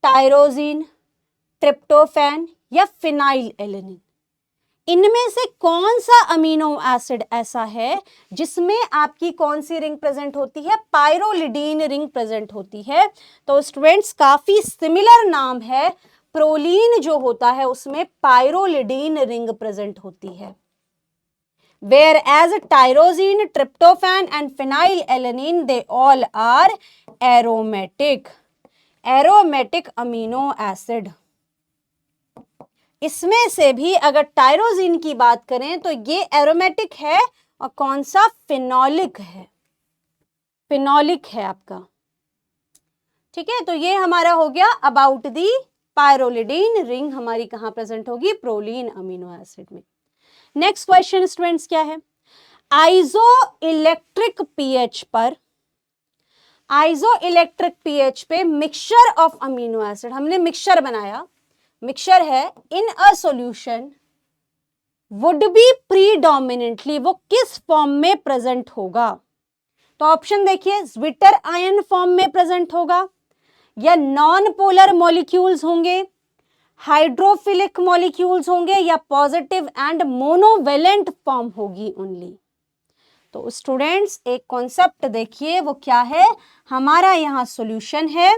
Speaker 1: टायरोजीन, ट्रिप्टोफैन या फिनाइल एलेनिन। इनमें से कौन सा अमीनो एसिड ऐसा है जिसमें आपकी कौन सी रिंग प्रेजेंट होती है? पायरोलिडीन रिंग प्रेजेंट होती है। तो स्टूडेंट्स, काफी सिमिलर नाम है, प्रोलीन जो होता है उसमें पायरोलिडीन रिंग प्रेजेंट होती है, whereas tyrosine, tryptophan and phenylalanine, they all are aromatic amino acid। इसमें से भी अगर टायरोजीन की बात करें तो ये एरोमेटिक है, और कौन सा? फिनोलिक है, फिनोलिक है आपका, ठीक है। तो ये हमारा हो गया अबाउट दी पायरोलिडीन रिंग, हमारी कहां प्रेजेंट होगी? प्रोलीन अमीनो एसिड में। नेक्स्ट क्वेश्चन स्टूडेंट्स क्या है? आइसो इलेक्ट्रिक पीएच पर, आइसो इलेक्ट्रिक पीएच पे मिक्सचर ऑफ अमीनो एसिड, हमने मिक्सचर बनाया, मिक्सचर है, in a solution would be predominantly, वो किस फॉर्म में प्रेजेंट होगा? तो ऑप्शन देखिए, ज्विटर आयन फॉर्म में प्रेजेंट होगा, या नॉन पोलर मॉलिक्यूल्स होंगे, हाइड्रोफिलिक मॉलिक्यूल्स होंगे, या पॉजिटिव एंड मोनोवेलेंट फॉर्म होगी ओनली। तो स्टूडेंट्स, एक कॉन्सेप्ट देखिए, वो क्या है? हमारा यहाँ सॉल्यूशन है,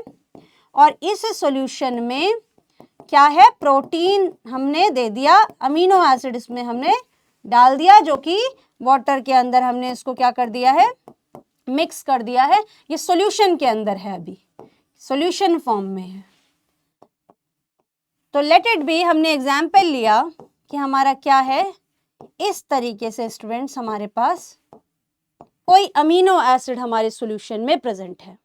Speaker 1: और इस सॉल्यूशन में क्या है? प्रोटीन हमने दे दिया, अमीनो एसिड इसमें हमने डाल दिया, जो कि वाटर के अंदर हमने इसको क्या कर दिया है? मिक्स कर दिया है। ये सॉल्यूशन के अंदर है, अभी सॉल्यूशन फॉर्म में है। तो लेट इट बी, हमने एग्जाम्पल लिया कि हमारा क्या है, इस तरीके से स्टूडेंट्स हमारे पास कोई अमीनो एसिड हमारे सॉल्यूशन में प्रेजेंट है।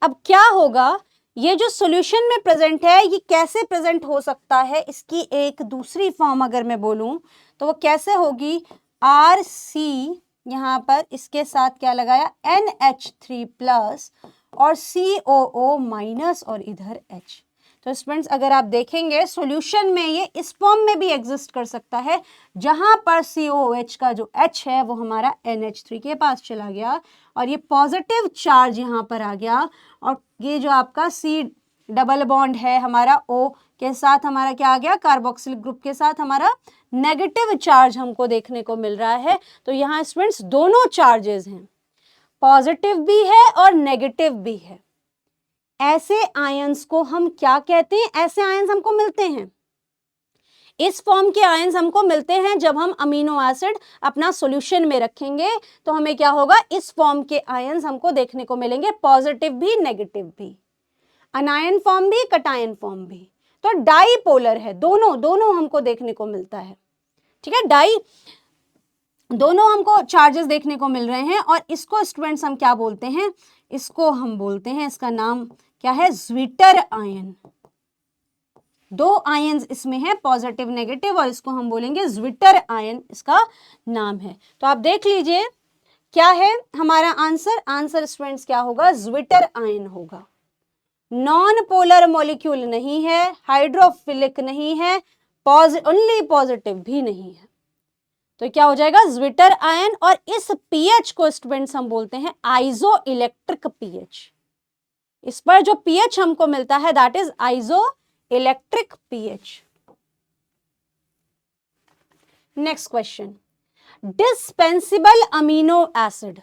Speaker 1: अब क्या होगा, ये जो सॉल्यूशन में प्रेजेंट है ये कैसे प्रेजेंट हो सकता है? इसकी एक दूसरी फॉर्म अगर मैं बोलूं तो वो कैसे होगी? RC, यहाँ पर इसके साथ क्या लगाया? NH3+ और COO- और इधर H। तो स्टूडेंट्स अगर आप देखेंगे सॉल्यूशन में ये इस फॉर्म में भी एग्जिस्ट कर सकता है, जहां पर COOH का जो H है वो हमारा NH3 के पास चला गया और ये पॉजिटिव चार्ज यहाँ पर आ गया, और ये जो आपका C डबल बॉन्ड है हमारा O के साथ हमारा क्या आ गया, कार्बोक्सिलिक ग्रुप के साथ हमारा नेगेटिव चार्ज हमको देखने को मिल रहा है। तो यहाँ स्टूडेंट्स दोनों चार्जेस हैं, पॉजिटिव भी है और नेगेटिव भी है। ऐसे आयंस को हम क्या कहते हैं? ऐसे आयंस हमको मिलते हैं, इस फॉर्म के आयंस हमको मिलते हैं जब हम अमीनो एसिड अपना सॉल्यूशन में रखेंगे तो हमें क्या होगा, इस फॉर्म के आयंस हमको देखने को मिलेंगे, पॉजिटिव भी नेगेटिव भी, अनायन फॉर्म भी कटायन फॉर्म भी। तो डाईपोलर है, दोनों हमको देखने को मिलता है, ठीक है, डाई दोनों हमको चार्जेस देखने को मिल रहे हैं। और इसको स्टूडेंट्स हम क्या बोलते हैं, इसको हम बोलते हैं, इसका नाम क्या है, ज्विटर आयन। दो आयंस इसमें है, पॉजिटिव नेगेटिव, और इसको हम बोलेंगे ज्विटर आयन, इसका नाम है। तो आप देख लीजिए क्या है हमारा आंसर स्टूडेंट्स क्या होगा, ज्विटर आयन होगा। नॉन पोलर मॉलिक्यूल नहीं है, हाइड्रोफिलिक नहीं है, ओनली पॉजिटिव भी नहीं है, तो क्या हो जाएगा, ज्विटर आयन। और इस पीएच को स्टूडेंट्स हम बोलते हैं आइसो इलेक्ट्रिक पीएच। इस पर जो पीएच हमको मिलता है that is isoelectric pH. Next question, dispensable amino acid.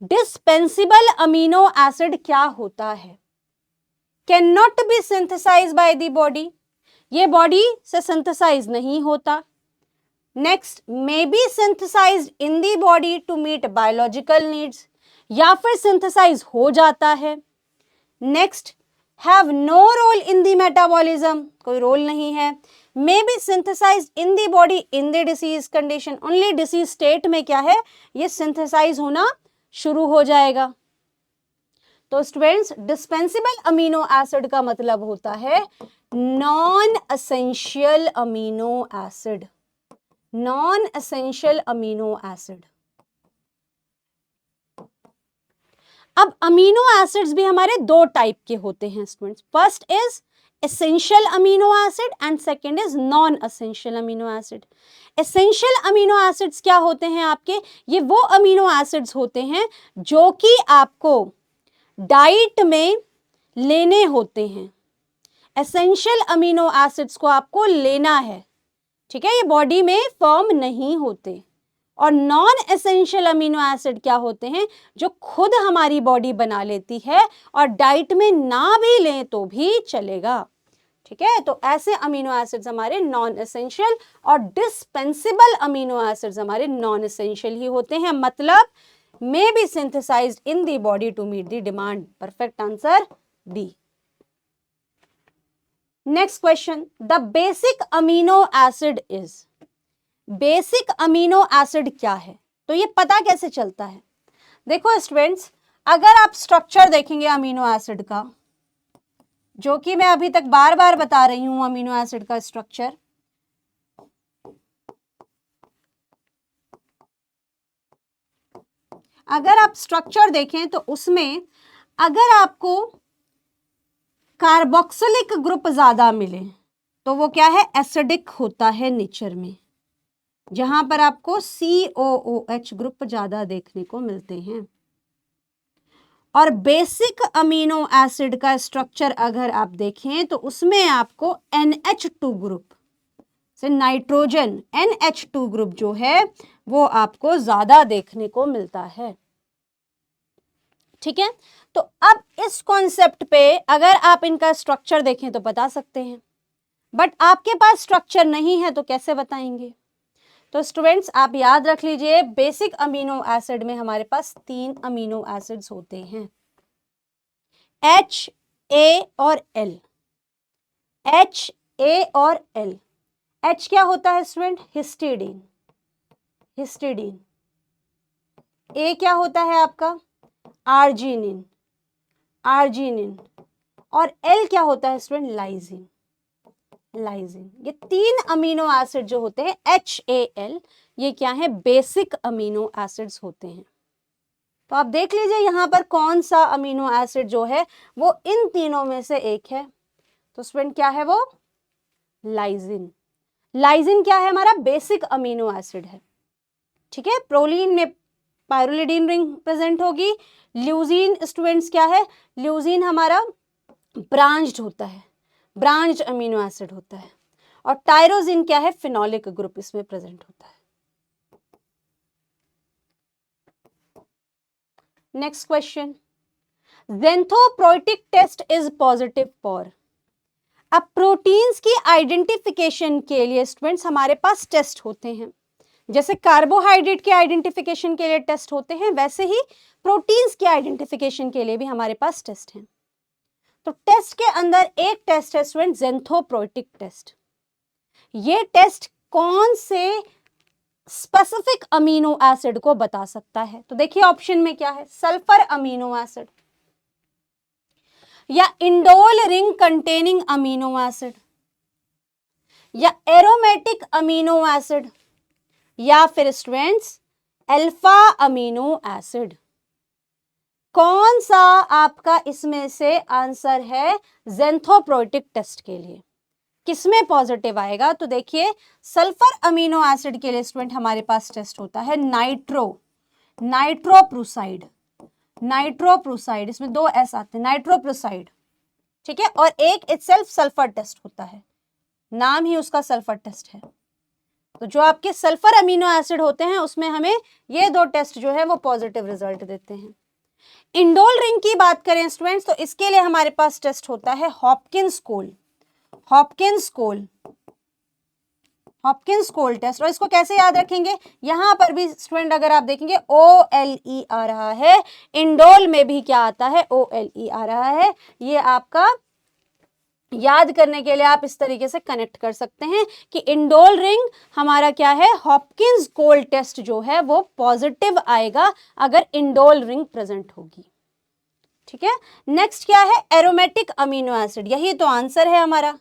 Speaker 1: Dispensable amino acid क्या होता है? Can not be synthesize by the body, ये बॉडी से सिंथेसाइज नहीं होता। Next, may be synthesized in the body to meet biological needs, या फिर synthesize हो जाता है। Next, have no role in the metabolism, कोई रोल नहीं है। May be synthesized in the body in the disease condition, only disease state में क्या है, ये सिंथेसाइज होना शुरू हो जाएगा। तो स्टूडेंट्स डिस्पेंसिबल अमीनो एसिड का मतलब होता है non essential amino acid, non essential amino acid. अब अमीनो एसिड्स भी हमारे दो टाइप के होते हैं students, first is essential amino acid and second is non essential amino acid. Essential amino acids क्या होते हैं आपके, ये वो अमीनो एसिड्स होते हैं जो कि आपको डाइट में लेने होते हैं। एसेंशियल अमीनो एसिड्स को आपको लेना है, ठीक है, ये बॉडी में फॉर्म नहीं होते। और नॉन एसेंशियल अमीनो एसिड क्या होते हैं, जो खुद हमारी बॉडी बना लेती है और डाइट में ना भी लें तो भी चलेगा, ठीक है। तो ऐसे अमीनो एसिड्स हमारे नॉन एसेंशियल और डिस्पेंसिबल अमीनो एसिड्स हमारे नॉन एसेंशियल ही होते हैं, मतलब may be synthesized in the body to meet the demand. Perfect answer D. Next question, the basic amino acid is, basic amino acid क्या है? तो ये पता कैसे चलता है? देखो स्टूडेंट्स, अगर आप स्ट्रक्चर देखेंगे अमीनो एसिड का, जो कि मैं अभी तक बार बार बता रही हूं अमीनो एसिड का स्ट्रक्चर, अगर आप स्ट्रक्चर देखें तो उसमें अगर आपको कार्बोक्सिलिक ग्रुप ज्यादा मिले तो वो क्या है, एसिडिक होता है नेचर में, जहां पर आपको COOH ग्रुप ज्यादा देखने को मिलते हैं। और बेसिक अमीनो एसिड का स्ट्रक्चर अगर आप देखें तो उसमें आपको NH2 ग्रुप से नाइट्रोजन NH2 ग्रुप जो है वो आपको ज्यादा देखने को मिलता है, ठीक है। तो अब इस कॉन्सेप्ट पे अगर आप इनका स्ट्रक्चर देखें तो बता सकते हैं, बट आपके पास स्ट्रक्चर नहीं है तो कैसे बताएंगे। तो स्टूडेंट्स आप याद रख लीजिए, बेसिक अमीनो एसिड में हमारे पास 3 अमीनो एसिड्स होते हैं, H, A और L। H, A और L। H क्या होता है स्टूडेंट, हिस्टिडीन, हिस्टिडीन। A क्या होता है आपका, आर्जिनिन, आर्जिनिन। और L क्या होता है स्टूडेंट, लाइजिन, लाइजिन। ये 3 अमीनो एसिड जो होते हैं HAL, ये क्या है, बेसिक अमीनो एसिड्स होते हैं। तो आप देख लीजिए यहाँ पर कौन सा अमीनो एसिड जो है वो इन तीनों में से एक है। तो स्टूडेंट क्या है वो? लाइसिन। लाइसिन क्या है? हमारा बेसिक अमीनो एसिड है, ठीक है। प्रोलीन में पायरोलिडिन रिंग प्रेजेंट होगी। ल्यूजीन स्टूडेंट्स क्या है? ल्यूजीन हमारा ब्रांच्ड होता है, ब्रांच्ड अमीनो एसिड होता है। और टायरोसिन क्या है? फिनोलिक ग्रुप इसमें प्रेजेंट होता है। Next question, xanthoproteic test is positive for. अब प्रोटीन्स की आइडेंटिफिकेशन के लिए स्टूडेंट्स हमारे पास टेस्ट होते हैं। जैसे कार्बोहाइड्रेट के आइडेंटिफिकेशन के लिए टेस्ट होते हैं, वैसे ही प्रोटीन्स के आइडेंटिफिकेशन के लिए भी हमारे पास टेस्ट हैं। तो टेस्ट के अंदर एक टेस्ट है स्टूडेंट, ज़ेंथोप्रोइटिक टेस्ट। ये टेस्ट कौन से स्पेसिफिक अमीनो एसिड को बता सकता है? तो देखिए ऑप्शन में क्या है, सल्फर अमीनो एसिड, या indole ring containing amino acid, या एरोमेटिक अमीनो एसिड, या फिर स्टूडेंट्स अल्फा अमीनो एसिड। कौन सा आपका इसमें से आंसर है ज़ेंथोप्रोइटिक टेस्ट के लिए? किसमें पॉजिटिव आएगा? तो देखिए सल्फर अमीनो एसिड के लिए स्टूडेंट हमारे पास टेस्ट होता है नाइट्रोप्रूसाइड, नाइट्रोप्रूसाइड, इसमें 2 एस आते हैं, नाइट्रोप्रूसाइड, ठीक है। और एक इटसेल्फ सल्फर टेस्ट होता है, नाम ही उसका सल्फर टेस्ट है। तो जो आपके सल्फर अमीनो एसिड होते हैं उसमें हमें ये 2 टेस्ट जो है वो पॉजिटिव रिजल्ट देते हैं। इंडोल रिंग की बात करें स्टूडेंट्स, तो इसके लिए हमारे पास टेस्ट होता है हॉपकिंस कोल, हॉपकिंस कोल, हॉपकिंस कोल टेस्ट। और इसको कैसे याद रखेंगे? यहां पर भी स्टूडेंट अगर आप देखेंगे OLE आ रहा है, इंडोल में भी क्या आता है? OLE आ रहा है। ये आपका याद करने के लिए आप इस तरीके से कनेक्ट कर सकते हैं कि इंडोल रिंग हमारा क्या है? हॉपकिंस कोल टेस्ट जो है वो पॉजिटिव आएगा अगर इंडोल रिंग प्रेजेंट होगी, ठीक है। नेक्स्ट क्या है? एरोमेटिक अमीनो एसिड, यही तो आंसर है हमारा।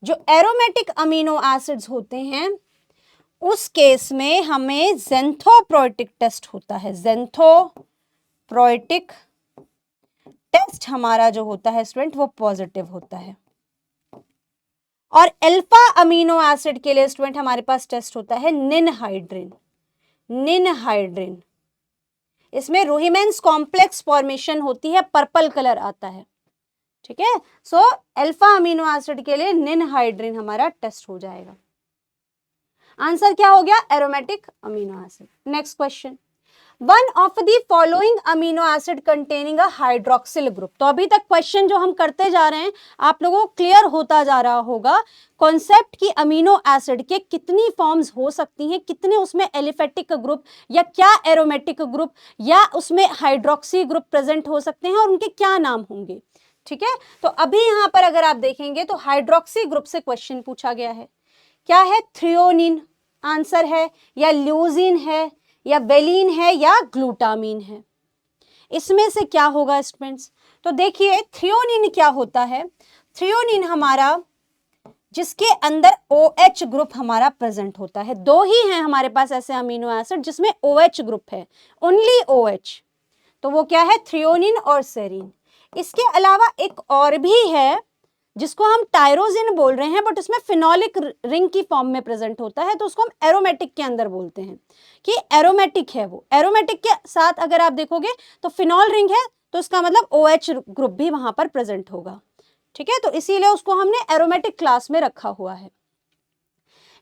Speaker 1: जो एरोमेटिक अमीनो एसिड्स होते हैं उस केस में हमें ज़ेंथोप्रोइटिक टेस्ट होता है, ज़ेंथोप्रोइटिक टेस्ट हमारा जो होता है स्टूडेंट वो पॉजिटिव होता है। और अल्फा अमीनो एसिड के लिए स्टूडेंट हमारे पास टेस्ट होता है निनहाइड्रिन, निनहाइड्रिन। इसमें रोहिमेंस कॉम्प्लेक्स फॉर्मेशन होती है, पर्पल कलर आता है, ठीक है। सो अल्फा अमीनो एसिड के लिए निनहाइड्रिन हमारा टेस्ट हो जाएगा। आंसर क्या हो गया? Aromatic amino acid. Next question, one of the following amino acid containing a hydroxyl group. तो अभी तक क्वेश्चन जो हम करते जा रहे हैं आप लोगों को क्लियर होता जा रहा होगा कॉन्सेप्ट की अमीनो एसिड के कितनी फॉर्म्स हो सकती हैं, कितने उसमें एलिफेटिक ग्रुप या क्या एरोमेटिक ग्रुप या उसमें हाइड्रोक्सी ग्रुप प्रेजेंट हो सकते हैं और उनके क्या नाम होंगे, ठीक है। तो अभी यहां पर अगर आप देखेंगे तो हाइड्रोक्सी ग्रुप से क्वेश्चन पूछा गया है। क्या है? थ्रियोनिन आंसर है, या ल्यूजीन है, या वेलिन है, या ग्लूटामीन है। इसमें से क्या होगा स्टूडेंट्स? तो देखिए थ्रियोनिन क्या होता है? थ्रियोनिन हमारा जिसके अंदर OH ग्रुप हमारा प्रेजेंट होता है। 2 ही हैं हमारे पास ऐसे अमीनो एसिड जिसमें OH ग्रुप है, ओनली OH। तो वो क्या है? थ्रियोनिन और सेरीन। इसके अलावा एक और भी है जिसको हम टायरोसिन बोल रहे हैं, बट उसमें फिनोलिक रिंग की फॉर्म में प्रेजेंट होता है, तो उसको हम एरोमेटिक के अंदर बोलते हैं कि एरोमेटिक है वो। एरोमेटिक के साथ अगर आप देखोगे तो फिनोल रिंग है, तो इसका मतलब OH ग्रुप भी वहां पर प्रेजेंट होगा, ठीक है। तो इसीलिए उसको हमने एरोमेटिक क्लास में रखा हुआ है।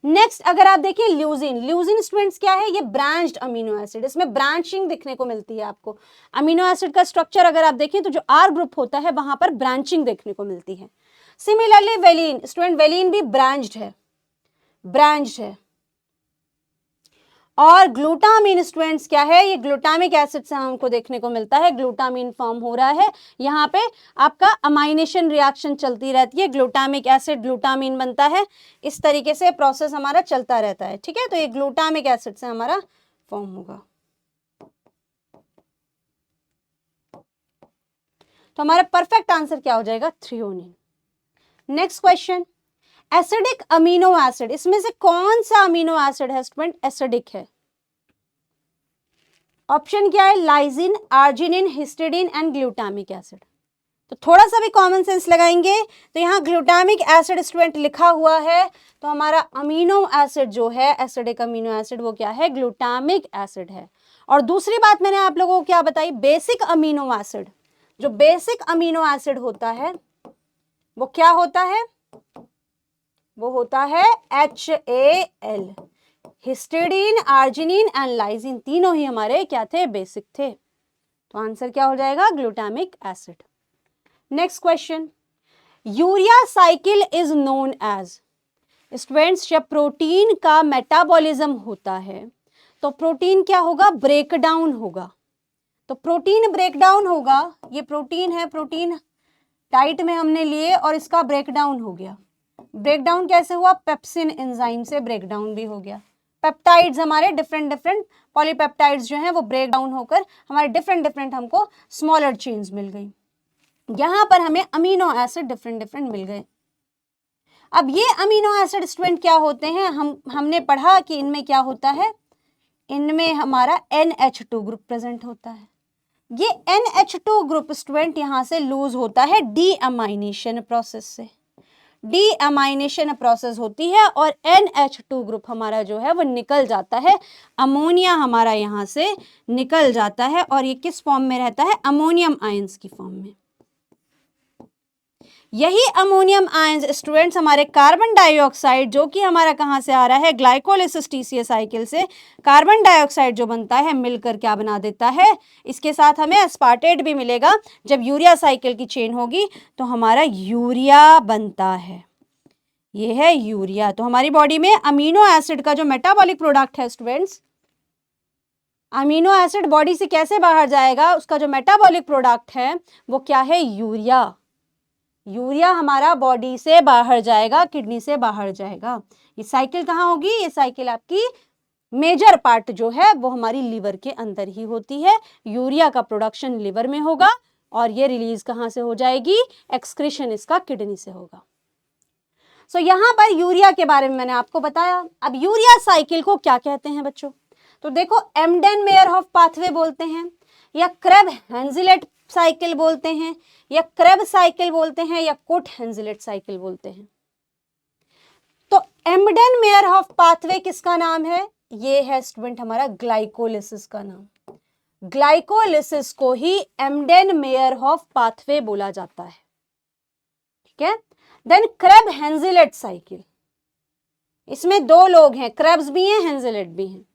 Speaker 1: नेक्स्ट अगर आप देखिए ल्यूजिन, ल्यूजिन स्टूडेंट्स क्या है? ये ब्रांच्ड अमीनो एसिड, इसमें ब्रांचिंग दिखने को मिलती है आपको। अमीनो एसिड का स्ट्रक्चर अगर आप देखें तो जो R ग्रुप होता है वहां पर ब्रांचिंग देखने को मिलती है। सिमिलरली वेलिन, स्टूडेंट वेलिन भी ब्रांच्ड है, ब्रांच्ड है। और ग्लूटामीन स्टूडेंट्स क्या है? ये ग्लूटामिक एसिड से हमको देखने को मिलता है, ग्लूटामीन फॉर्म हो रहा है। यहाँ पे आपका अमाइनेशन रिएक्शन चलती रहती है, ग्लूटामिक एसिड ग्लूटामीन बनता है, इस तरीके से प्रोसेस हमारा चलता रहता है, ठीक है। तो ये ग्लूटामिक एसिड से हमारा फॉर्म होगा। तो हमारा परफेक्ट आंसर क्या हो जाएगा? Threonine. Next question, acidic amino acid, इसमें से कौन सा अमीनो एसिड है स्टूडेंट एसिडिक है? ऑप्शन क्या है? Lysine, arginine, histidine and glutamic acid. तो थोड़ा सा भी कॉमन सेंस लगाएंगे तो यहाँ ग्लूटामिक एसिड स्टूडेंट लिखा हुआ है, तो हमारा अमीनो एसिड जो है, एसिडिक अमीनो एसिड, वो क्या है? ग्लूटामिक एसिड है। और दूसरी बात मैंने आप लोगों को क्या बताई? बेसिक अमीनो एसिड, जो बेसिक अमीनो एसिड होता है वो क्या होता है? वो होता है HAL। Histidine, arginine and lysine तीनों ही हमारे क्या थे? बेसिक थे। तो आंसर क्या हो जाएगा? Glutamic acid. Next question, urea cycle is known as. Students, जब प्रोटीन का मेटाबॉलिज्म होता है तो प्रोटीन क्या होगा? ब्रेक डाउन होगा। तो प्रोटीन ब्रेक डाउन होगा, ये प्रोटीन है, प्रोटीन डाइट में हमने लिए और इसका ब्रेक डाउन हो गया। ब्रेक डाउन कैसे हुआ? पेप्सिन एंजाइम से ब्रेक डाउन भी हो गया। पेप्टाइड्स हमारे डिफरेंट पॉलीपेप्टाइड्स जो हैं वो ब्रेक डाउन होकर हमारे डिफरेंट हमको स्मॉलर चेन्स मिल गई। यहां पर हमें अमीनो एसिड डिफरेंट मिल गए। अब ये अमीनो एसिड स्टूडेंट क्या होते हैं? हमने पढ़ा कि इनमें क्या होता है? इनमें हमारा NH2 ग्रुप प्रेजेंट होता है। ये NH2 ग्रुप स्टूडेंट यहां से लूज होता है डीअमाइनेशन प्रोसेस से। डीअमाइनेशन प्रोसेस होती है और NH2 ग्रुप हमारा जो है वो निकल जाता है, अमोनिया हमारा यहाँ से निकल जाता है और ये किस फॉर्म में रहता है? अमोनियम आयंस की फॉर्म में। यही अमोनियम आयंस स्टूडेंट्स हमारे कार्बन डाइऑक्साइड, जो कि हमारा कहाँ से आ रहा है? ग्लाइकोलिसिस TCA साइकिल से कार्बन डाइऑक्साइड जो बनता है मिलकर क्या बना देता है? इसके साथ हमें एस्पार्टेट भी मिलेगा। जब यूरिया साइकिल की चेन होगी तो हमारा यूरिया बनता है। ये है यूरिया। तो हमारी बॉडी में अमीनो एसिड का जो मेटाबॉलिक प्रोडक्ट है स्टूडेंट्स, अमीनो एसिड बॉडी से कैसे बाहर जाएगा? उसका जो मेटाबॉलिक प्रोडक्ट है वो क्या है? यूरिया। यूरिया हमारा बॉडी से बाहर जाएगा, किडनी से बाहर जाएगा। ये साइकिल कहाँ होगी? ये साइकिल आपकी मेजर पार्ट जो है वो हमारी लीवर के अंदर ही होती है। यूरिया का प्रोडक्शन लीवर में होगा और ये रिलीज कहाँ से हो जाएगी? एक्सक्रीशन इसका किडनी से होगा। सो यहाँ पर यूरिया के बारे में मैंने आपको बताया। अब यूरिया साइकिल को क्या कहते हैं बच्चों? तो देखो, एम्डेन मेयरहोफ पाथवे बोलते हैं, या क्रेब हेंजिलेट साइकिल बोलते हैं, या क्रेब साइकिल बोलते हैं, या कोट हेंजिलेट साइकिल बोलते हैं। तो एम्डेन मेयरहोफ पाथवे किसका नाम है? ये है स्टूडेंट हमारा ग्लाइकोलिसिस का नाम। ग्लाइकोलिसिस को ही एम्डेन मेयरहोफ पाथवे बोला जाता है। ठीक है। देन क्रेब हेंजिलेट साइकिल, इसमें दो लोग हैं, क्रेब्स भी हैं, हेंजिलेट भी हैं।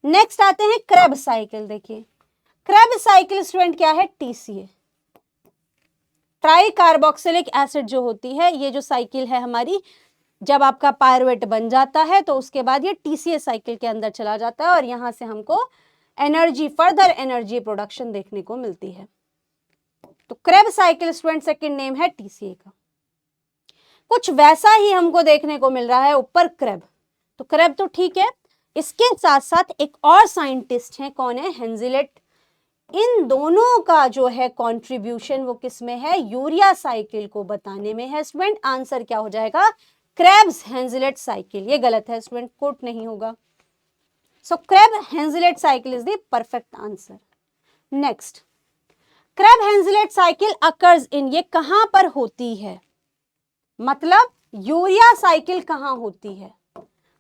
Speaker 1: नेक्स्ट आते हैं क्रेब साइकिल। देखिए, क्रेब साइकिल स्टूडेंट क्या है? TCA, ट्राई कार्बोक्सिलिक एसिड जो होती है, ये जो साइकिल है हमारी, जब आपका पायरुवेट बन जाता है तो उसके बाद ये TCA साइकिल के अंदर चला जाता है और यहां से हमको एनर्जी, फर्दर एनर्जी प्रोडक्शन देखने को मिलती है। तो Krebs cycle student second name है TCA का। कुछ वैसा ही हमको देखने को मिल रहा है ऊपर क्रेब। तो क्रेब तो ठीक है, इसके साथ साथ एक और साइंटिस्ट हैं, कौन है? हेंजिलेट। इन दोनों का जो है कंट्रीब्यूशन वो किस में है? यूरिया साइकिल को बताने में है। स्टूडेंट आंसर क्या हो जाएगा? Krebs Henseleit cycle. ये गलत है स्टूडेंट, कोट नहीं होगा। So Krebs Henseleit cycle is the perfect answer. Next, Krebs Henseleit cycle occurs in, ये कहां पर होती है? मतलब यूरिया साइकिल कहां होती है?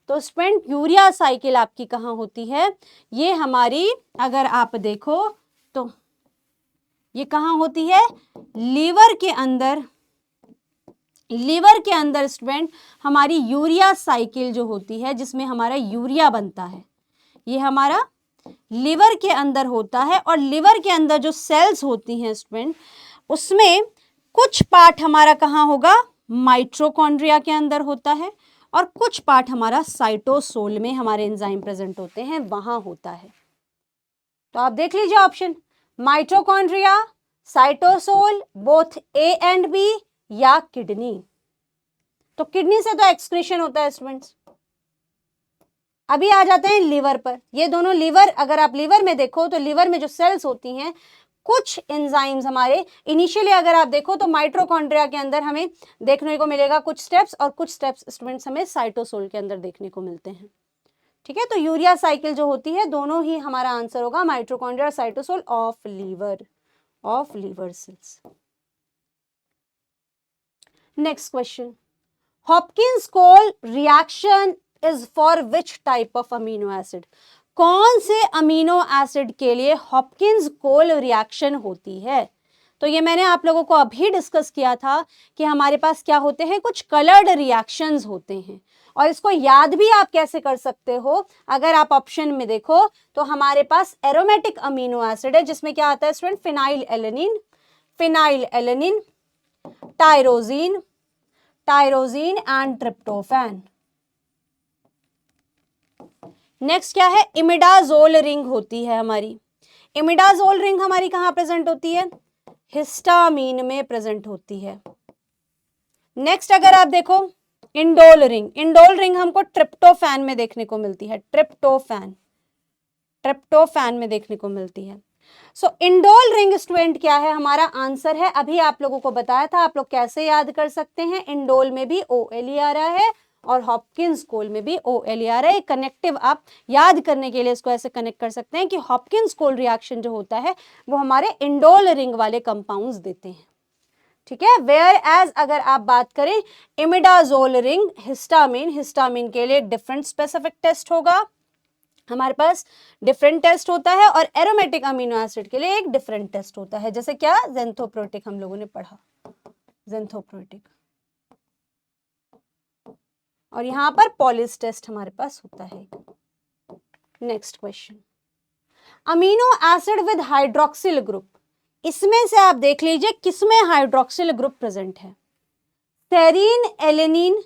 Speaker 1: तो स्टूडेंट यूरिया साइकिल आपकी कहां होती है? ये हमारी, अगर आप देखो तो ये कहां होती है? लीवर के अंदर। लीवर के अंदर स्टूडेंट हमारी यूरिया साइकिल जो होती है, जिसमें हमारा यूरिया बनता है, ये हमारा लीवर के अंदर होता है। और लीवर के अंदर जो सेल्स होती हैं स्टूडेंट, उसमें कुछ पार्ट हमारा कहाँ होगा? माइटोकॉन्ड्रिया के अंदर होता है और कुछ पार्ट हमारा साइटोसोल में हमारे एंजाइम प्रेजेंट होते हैं, वहां होता है। तो आप देख लीजिए option, mitochondria, cytosol, both A and B, या किडनी। तो किडनी से तो एक्सक्रीशन होता है स्टूडेंट्स। अभी आ जाते हैं लीवर पर। ये दोनों लीवर, अगर आप लीवर में देखो तो लीवर में जो सेल्स होती हैं, कुछ एंजाइम्स हमारे इनिशियली अगर आप देखो तो माइटोकॉन्ड्रिया के अंदर हमें देखने को मिलेगा कुछ स्टेप्स, और कुछ स्टेप्स स्टूडेंट्स हमें साइटोसोल के अंदर देखने को मिलते हैं। ठीक है। तो यूरिया साइकिल जो होती है, दोनों ही हमारा आंसर होगा mitochondria, cytosol of liver. of liver cells. Next question. Hopkins-Cole reaction is for which type of amino acid? कौन से अमीनो एसिड के लिए हॉपकिंस-कोल रिएक्शन होती है? तो ये मैंने आप लोगों को अभी डिस्कस किया था कि हमारे पास क्या होते हैं, कुछ कलर्ड रिएक्शंस होते हैं, और इसको याद भी आप कैसे कर सकते हो, अगर आप ऑप्शन में देखो तो हमारे पास एरोमेटिक अमीनो एसिड है जिसमें क्या आता है student, phenylalanine, tyrosine and tryptophan. Next क्या है, इमिडाजोल रिंग होती है हमारी। इमिडाजोल रिंग हमारी कहां प्रेजेंट होती है, हिस्टामीन में प्रेजेंट होती है। नेक्स्ट अगर आप देखो इंडोल रिंग हमको ट्रिप्टोफैन में देखने को मिलती है, ट्रिप्टोफैन में देखने को मिलती है। सो इंडोल रिंग स्टूडेंट क्या है, हमारा आंसर है, अभी आप लोगों को बताया था, आप लोग कैसे याद कर सकते हैं, इंडोल में भी OLE आ रहा है और हॉपकिंस-कोल में भी OLE आ रहा है। कनेक्टिव आप याद करने के लिए इसको ऐसे कनेक्ट कर सकते हैं कि हॉपकिंस-कोल रिएक्शन जो होता है वो हमारे इंडोल रिंग वाले कंपाउंड्स देते हैं, ठीक है। वेयर एज अगर आप बात करें इमिडाजोल रिंग, हिस्टामिन के लिए डिफरेंट स्पेसिफिक टेस्ट होगा, हमारे पास डिफरेंट टेस्ट होता है, और एरोमेटिक अमीनो एसिड के लिए एक डिफरेंट टेस्ट होता है, जैसे क्या, ज़ेंथोप्रोटिक हम लोगों ने पढ़ा, ज़ेंथोप्रोटिक, और यहां पर पॉलिस टेस्ट हमारे पास होता है। Next question, amino acid with hydroxyl group, इसमें से आप देख लीजिए किसमें हाइड्रोक्सिल ग्रुप प्रेजेंट है, serine alanine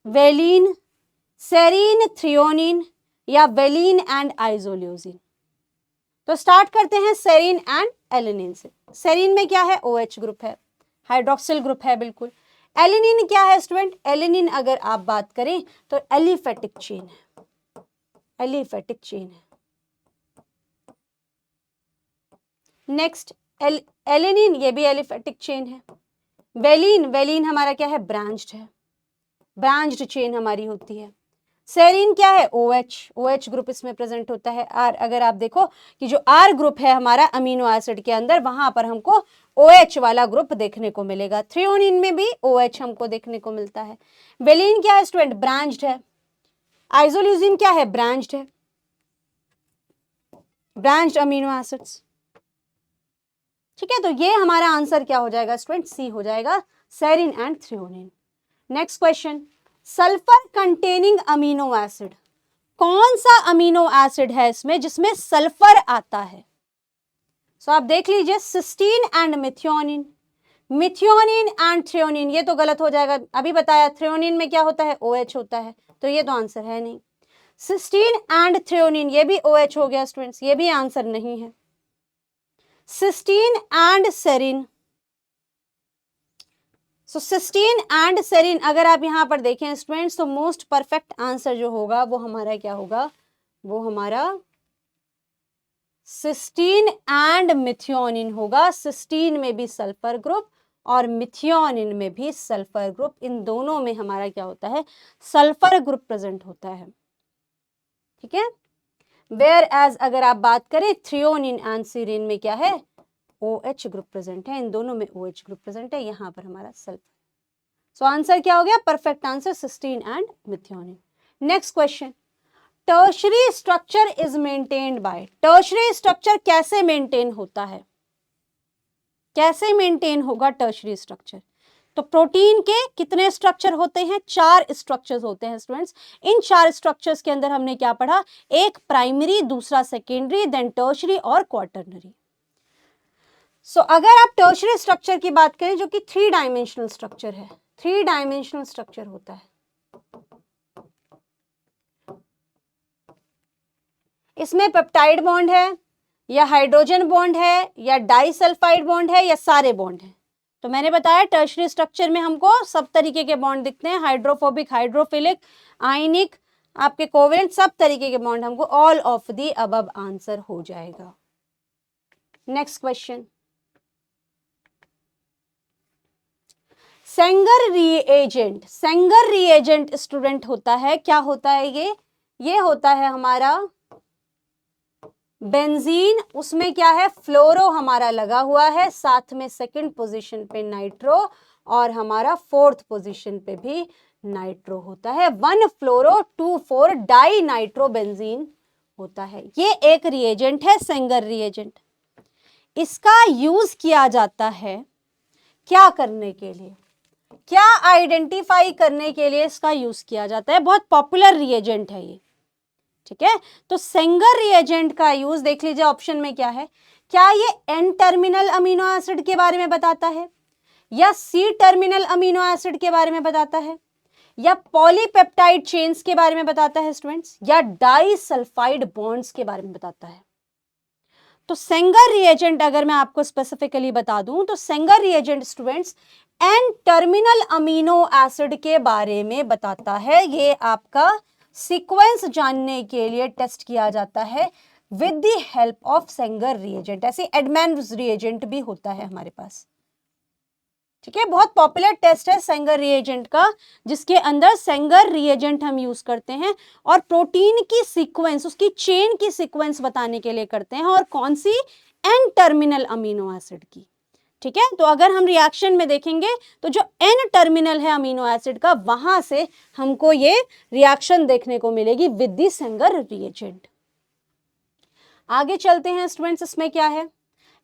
Speaker 1: valine, serine threonine, या वेलिन एंड आइसोल्यूसिन। तो स्टार्ट करते हैं सेरीन एंड एलेनिन से। सेरीन में क्या है, OH ग्रुप है, हाइड्रोक्सिल ग्रुप है बिल्कुल। एलेनिन क्या है स्टूडेंट, एलेनिन अगर आप बात करें तो एलिफेटिक चेन है, नेक्स्ट एलेनिन, ये भी एलिफेटिक चेन है। वेलिन हमारा क्या है, ब्रांच्ड चेन हमारी होती है। सेरीन क्या है, OH ग्रुप इसमें प्रेजेंट होता है। R अगर आप देखो कि जो R ग्रुप है हमारा अमीनो एसिड के अंदर, वहां पर हमको OH वाला ग्रुप देखने को मिलेगा। थ्रियोनिन में भी OH हमको देखने को मिलता है। वेलिन क्या है स्टूडेंट, ब्रांच्ड है। आइसोल्यूसिन क्या है, ब्रांच्ड है, ब्रांच्ड अमीनो एसिड्स, ठीक है। तो ये हमारा आंसर क्या हो जाएगा स्टूडेंट, C हो जाएगा, serine and threonine. Next question, sulphur containing amino acid, कौन सा अमीनो एसिड है इसमें जिसमें सल्फर आता है? सो आप देख लीजिए, cysteine and methionine and threonine, ये तो गलत हो जाएगा, अभी बताया थ्रियोनिन में क्या होता है, OH होता है, तो ये तो आंसर है नहीं। सिस्टीन एंड थ्रियोनिन, ये भी OH हो गया स्टूडेंट्स, ये भी आंसर नहीं है। Cysteine and serine, so cysteine and serine अगर आप यहां पर देखें स्टूडेंट्स, तो मोस्ट परफेक्ट आंसर जो होगा वो हमारा क्या होगा, वो हमारा सिस्टीन एंड मिथियोनिन होगा। सिस्टीन में भी सल्फर ग्रुप और मिथियोनिन में भी सल्फर ग्रुप, इन दोनों में हमारा क्या होता है, सल्फर ग्रुप प्रेजेंट होता है, ठीक है। वेयर एज अगर आप बात करें थ्रियोनिन एंड सीरीन में क्या है, OH ग्रुप प्रेजेंट है, इन दोनों में OH ग्रुप प्रेजेंट है, यहां पर हमारा सल्फर। सो आंसर क्या हो गया, perfect answer cysteine and methionine. Next question, tertiary structure is maintained by, tertiary structure कैसे मेंटेन होता है, कैसे मेंटेन होगा टर्शरी स्ट्रक्चर? तो प्रोटीन के कितने स्ट्रक्चर होते हैं, 4 स्ट्रक्चर्स होते हैं स्टूडेंट्स। इन 4 स्ट्रक्चर्स के अंदर हमने क्या पढ़ा, एक प्राइमरी, दूसरा सेकेंडरी, देन टर्शरी और क्वार्टरनरी। सो अगर आप टर्शरी स्ट्रक्चर की बात करें जो कि 3 डायमेंशनल स्ट्रक्चर है, 3 डायमेंशनल स्ट्रक्चर होता है, इसमें पेप्टाइड बॉन्ड है या हाइड्रोजन बॉन्ड है या डाइसल्फाइड बॉन्ड है या सारे बॉन्ड हैं। तो मैंने बताया टर्शरी स्ट्रक्चर में हमको सब तरीके के बॉन्ड दिखते हैं, हाइड्रोफोबिक, हाइड्रोफिलिक, आयनिक, आपके कोवेलेंट, सब तरीके के बॉन्ड हमको, all of the above answer हो जाएगा। Next question, Sengar reagent student होता है, क्या होता है ये होता है हमारा बेंजीन, उसमें क्या है, फ्लोरो हमारा लगा हुआ है, साथ में सेकंड पोजीशन पे नाइट्रो और हमारा फोर्थ पोजीशन पे भी नाइट्रो होता है। 1 फ्लोरो 2 4 डाई नाइट्रो बेंजीन होता है। ये एक रिएजेंट है, सेंगर रिएजेंट। इसका यूज किया जाता है क्या करने के लिए, क्या आइडेंटिफाई करने के लिए इसका यूज किया जाता है। बहुत पॉपुलर रिएजेंट है ये, ठीक है। तो सेंगर रिएजेंट का यूज देख लीजिए ऑप्शन में क्या है, क्या ये एन टर्मिनल अमीनो एसिड के बारे में बताता है, या सी टर्मिनल अमीनो एसिड के बारे में बताता है, या पॉलीपेप्टाइड चेन्स के बारे में बताता है स्टूडेंट्स, या डाइसल्फाइड बॉन्ड्स के बारे में बताता है। तो सेंगर रिएजेंट अगर मैं आपको स्पेसिफिकली बता दूं तो Sanger reagent students N terminal amino acid के बारे में बताता है। ये आपका सीक्वेंस जानने के लिए टेस्ट किया जाता है with the help of Sengar reagent. ऐसे एडमैन्स रिएजेंट भी होता है हमारे पास, ठीक है। बहुत पॉपुलर टेस्ट है सेंगर रिएजेंट का, जिसके अंदर सेंगर रिएजेंट हम यूज करते हैं और प्रोटीन की सीक्वेंस, उसकी चेन की सीक्वेंस बताने के लिए करते हैं, और कौन सी, एन टर्मिनल अमीनो एसिड की, ठीक है। तो अगर हम रिएक्शन में देखेंगे तो जो एन टर्मिनल है अमीनो एसिड का, वहां से हमको ये रिएक्शन देखने को मिलेगी विद द सेंगर रिएजेंट। आगे चलते हैं स्टूडेंट्स, इसमें क्या है,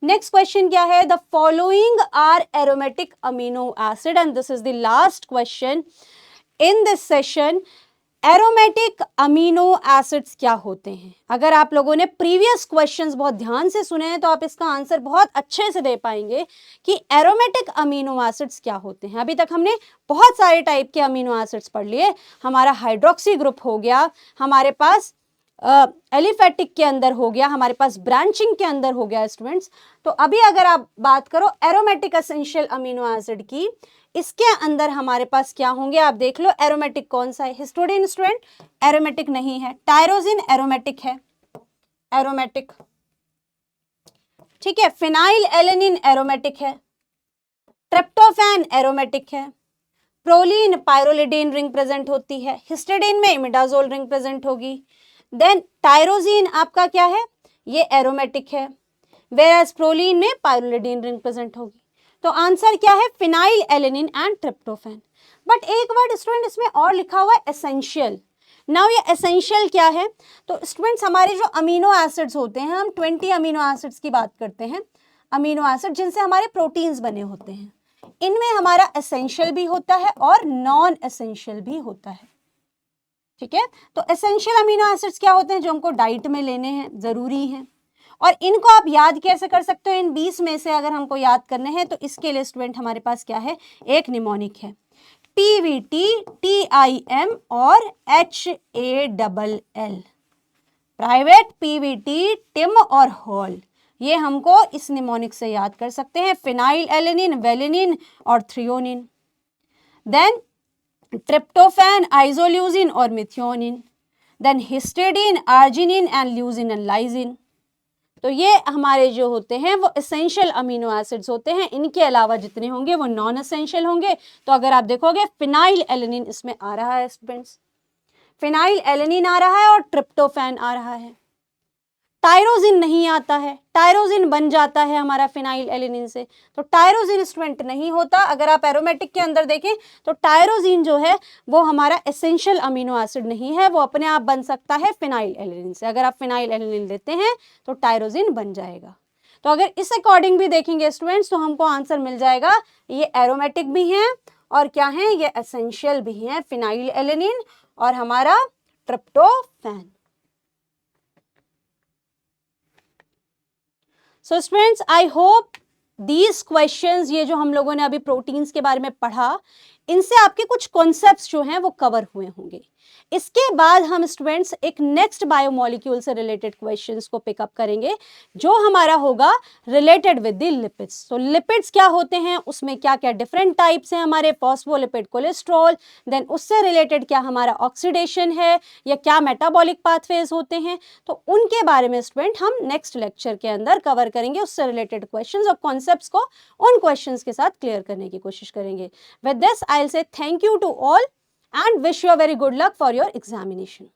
Speaker 1: नेक्स्ट क्वेश्चन क्या है, the following are aromatic amino acid, and this is the last question in this session. Aromatic amino acids क्या होते हैं। अगर आप लोगों ने प्रीवियस क्वेश्चंस बहुत ध्यान से सुने हैं तो आप इसका आंसर बहुत अच्छे से दे पाएंगे कि एरोमेटिक अमीनो एसिड्स क्या होते हैं। अभी तक हमने बहुत सारे टाइप के अमीनो एसिड्स पढ़ लिए। हमारा हाइड्रोक्सी ग्रुप हो गया, हमारे पास एलिफेटिक के अंदर हो गया, हमारे पास ब्रांचिंग के अंदर हो गया स्टूडेंट्स। तो अभी अगर आप बात करो एरोमेटिक एसेंशियल अमीनो एसिड की, इसके अंदर हमारे पास क्या होंगे, आप देख लो। एरोमेटिक कौन सा है, हिस्टोडीन स्टूडेंट एरोमेटिक नहीं है, टायरोसिन एरोमेटिक है, एरोमेटिक, ठीक है। फिनाइल एलेनिन एरोमेटिक है, ट्रिप्टोफैन एरोमेटिक है, प्रोलीन पायरोलिडीन रिंग प्रेजेंट होती है, हिस्टिडीन में इमिडाजोल रिंग प्रेजेंट होगी। देन टायरोसिन आपका क्या है, ये एरोमेटिक है, वेराज प्रोलीन में पायरोलिडीन रिंग प्रेजेंट होगी। तो आंसर क्या है, phenyl alanine and tryptophan. But एक वर्ड स्टूडेंट इसमें और लिखा हुआ है, एसेंशियल। नाउ ये एसेंशियल क्या है, तो स्टूडेंट्स हमारे जो अमीनो एसिड्स होते हैं, हम 20 अमीनो एसिड्स की बात करते हैं, अमीनो एसिड जिनसे हमारे प्रोटीन्स बने होते हैं। इनमें हमारा एसेंशियल भी होता है और नॉन एसेंशियल भी होता है, ठीक है। तो एसेंशियल अमीनो एसिड्स क्या होते हैं, जो हमको डाइट में लेने हैं, जरूरी हैं। और इनको आप याद कैसे कर सकते हो, इन 20 में से अगर हमको याद करने हैं तो इसके लिए स्टूडेंट हमारे पास क्या है, एक निमोनिक है, PVT, TIM और HALL, प्राइवेट, PVT, टिम और हॉल। ये हमको इस निमोनिक से याद कर सकते हैं, फिनाइल एलेनिन, वेलिनिन और थ्रियोनिन। देन ट्रिप्टोफैन, आइसोल्यूसिन और methionine. Then histidine, arginine and leucine and lysine. तो ये हमारे जो होते हैं वो एसेंशियल अमीनो एसिड्स होते हैं। इनके अलावा जितने होंगे वो नॉन एसेंशियल होंगे। तो अगर आप देखोगे फिनाइल एलेनिन इसमें आ रहा है स्टूडेंट्स, फिनाइल एलेनिन आ रहा है और ट्रिप्टोफैन आ रहा है। टायरोसिन नहीं आता है, टायरोसिन बन जाता है हमारा फिनाइल एलेनिन से, तो टायरोसिन स्टूडेंट नहीं होता। अगर आप एरोमेटिक के अंदर देखें तो टायरोसिन जो है वो हमारा एसेंशियल अमीनो एसिड नहीं है, वो अपने आप बन सकता है फिनाइल एलेनिन से। अगर आप फिनाइल एलेनिन लेते हैं तो टायरोसिन बन जाएगा। तो अगर इस अकॉर्डिंग भी देखेंगे स्टूडेंट्स तो हमको आंसर मिल जाएगा, ये एरोमेटिक भी हैं और क्या है, ये एसेंशियल भी हैं, फिनाइल एलेनिन और हमारा tryptophan. So students, I hope these questions, ये जो हम लोगों ने अभी प्रोटीन्स के बारे में पढ़ा, इनसे आपके कुछ कॉन्सेप्ट्स जो हैं वो कवर हुए होंगे। इसके बाद हम स्टूडेंट्स एक नेक्स्ट बायोमोलिक्यूल से रिलेटेड क्वेश्चंस को पिकअप करेंगे, जो हमारा होगा रिलेटेड विद द लिपिड्स। तो लिपिड्स क्या होते हैं, उसमें क्या क्या डिफरेंट टाइप्स हैं हमारे, फॉस्फोलिपिड, कोलेस्ट्रॉल, देन उससे रिलेटेड क्या हमारा ऑक्सीडेशन है या क्या मेटाबॉलिक पाथवेज होते हैं। तो उनके बारे में स्टूडेंट हम नेक्स्ट लेक्चर के अंदर कवर करेंगे, उससे रिलेटेड क्वेश्चंस और कॉन्सेप्ट्स को उन क्वेश्चंस के साथ क्लियर करने की कोशिश करेंगे। With this I'll say thank you to all and wish you a very good luck for your examination.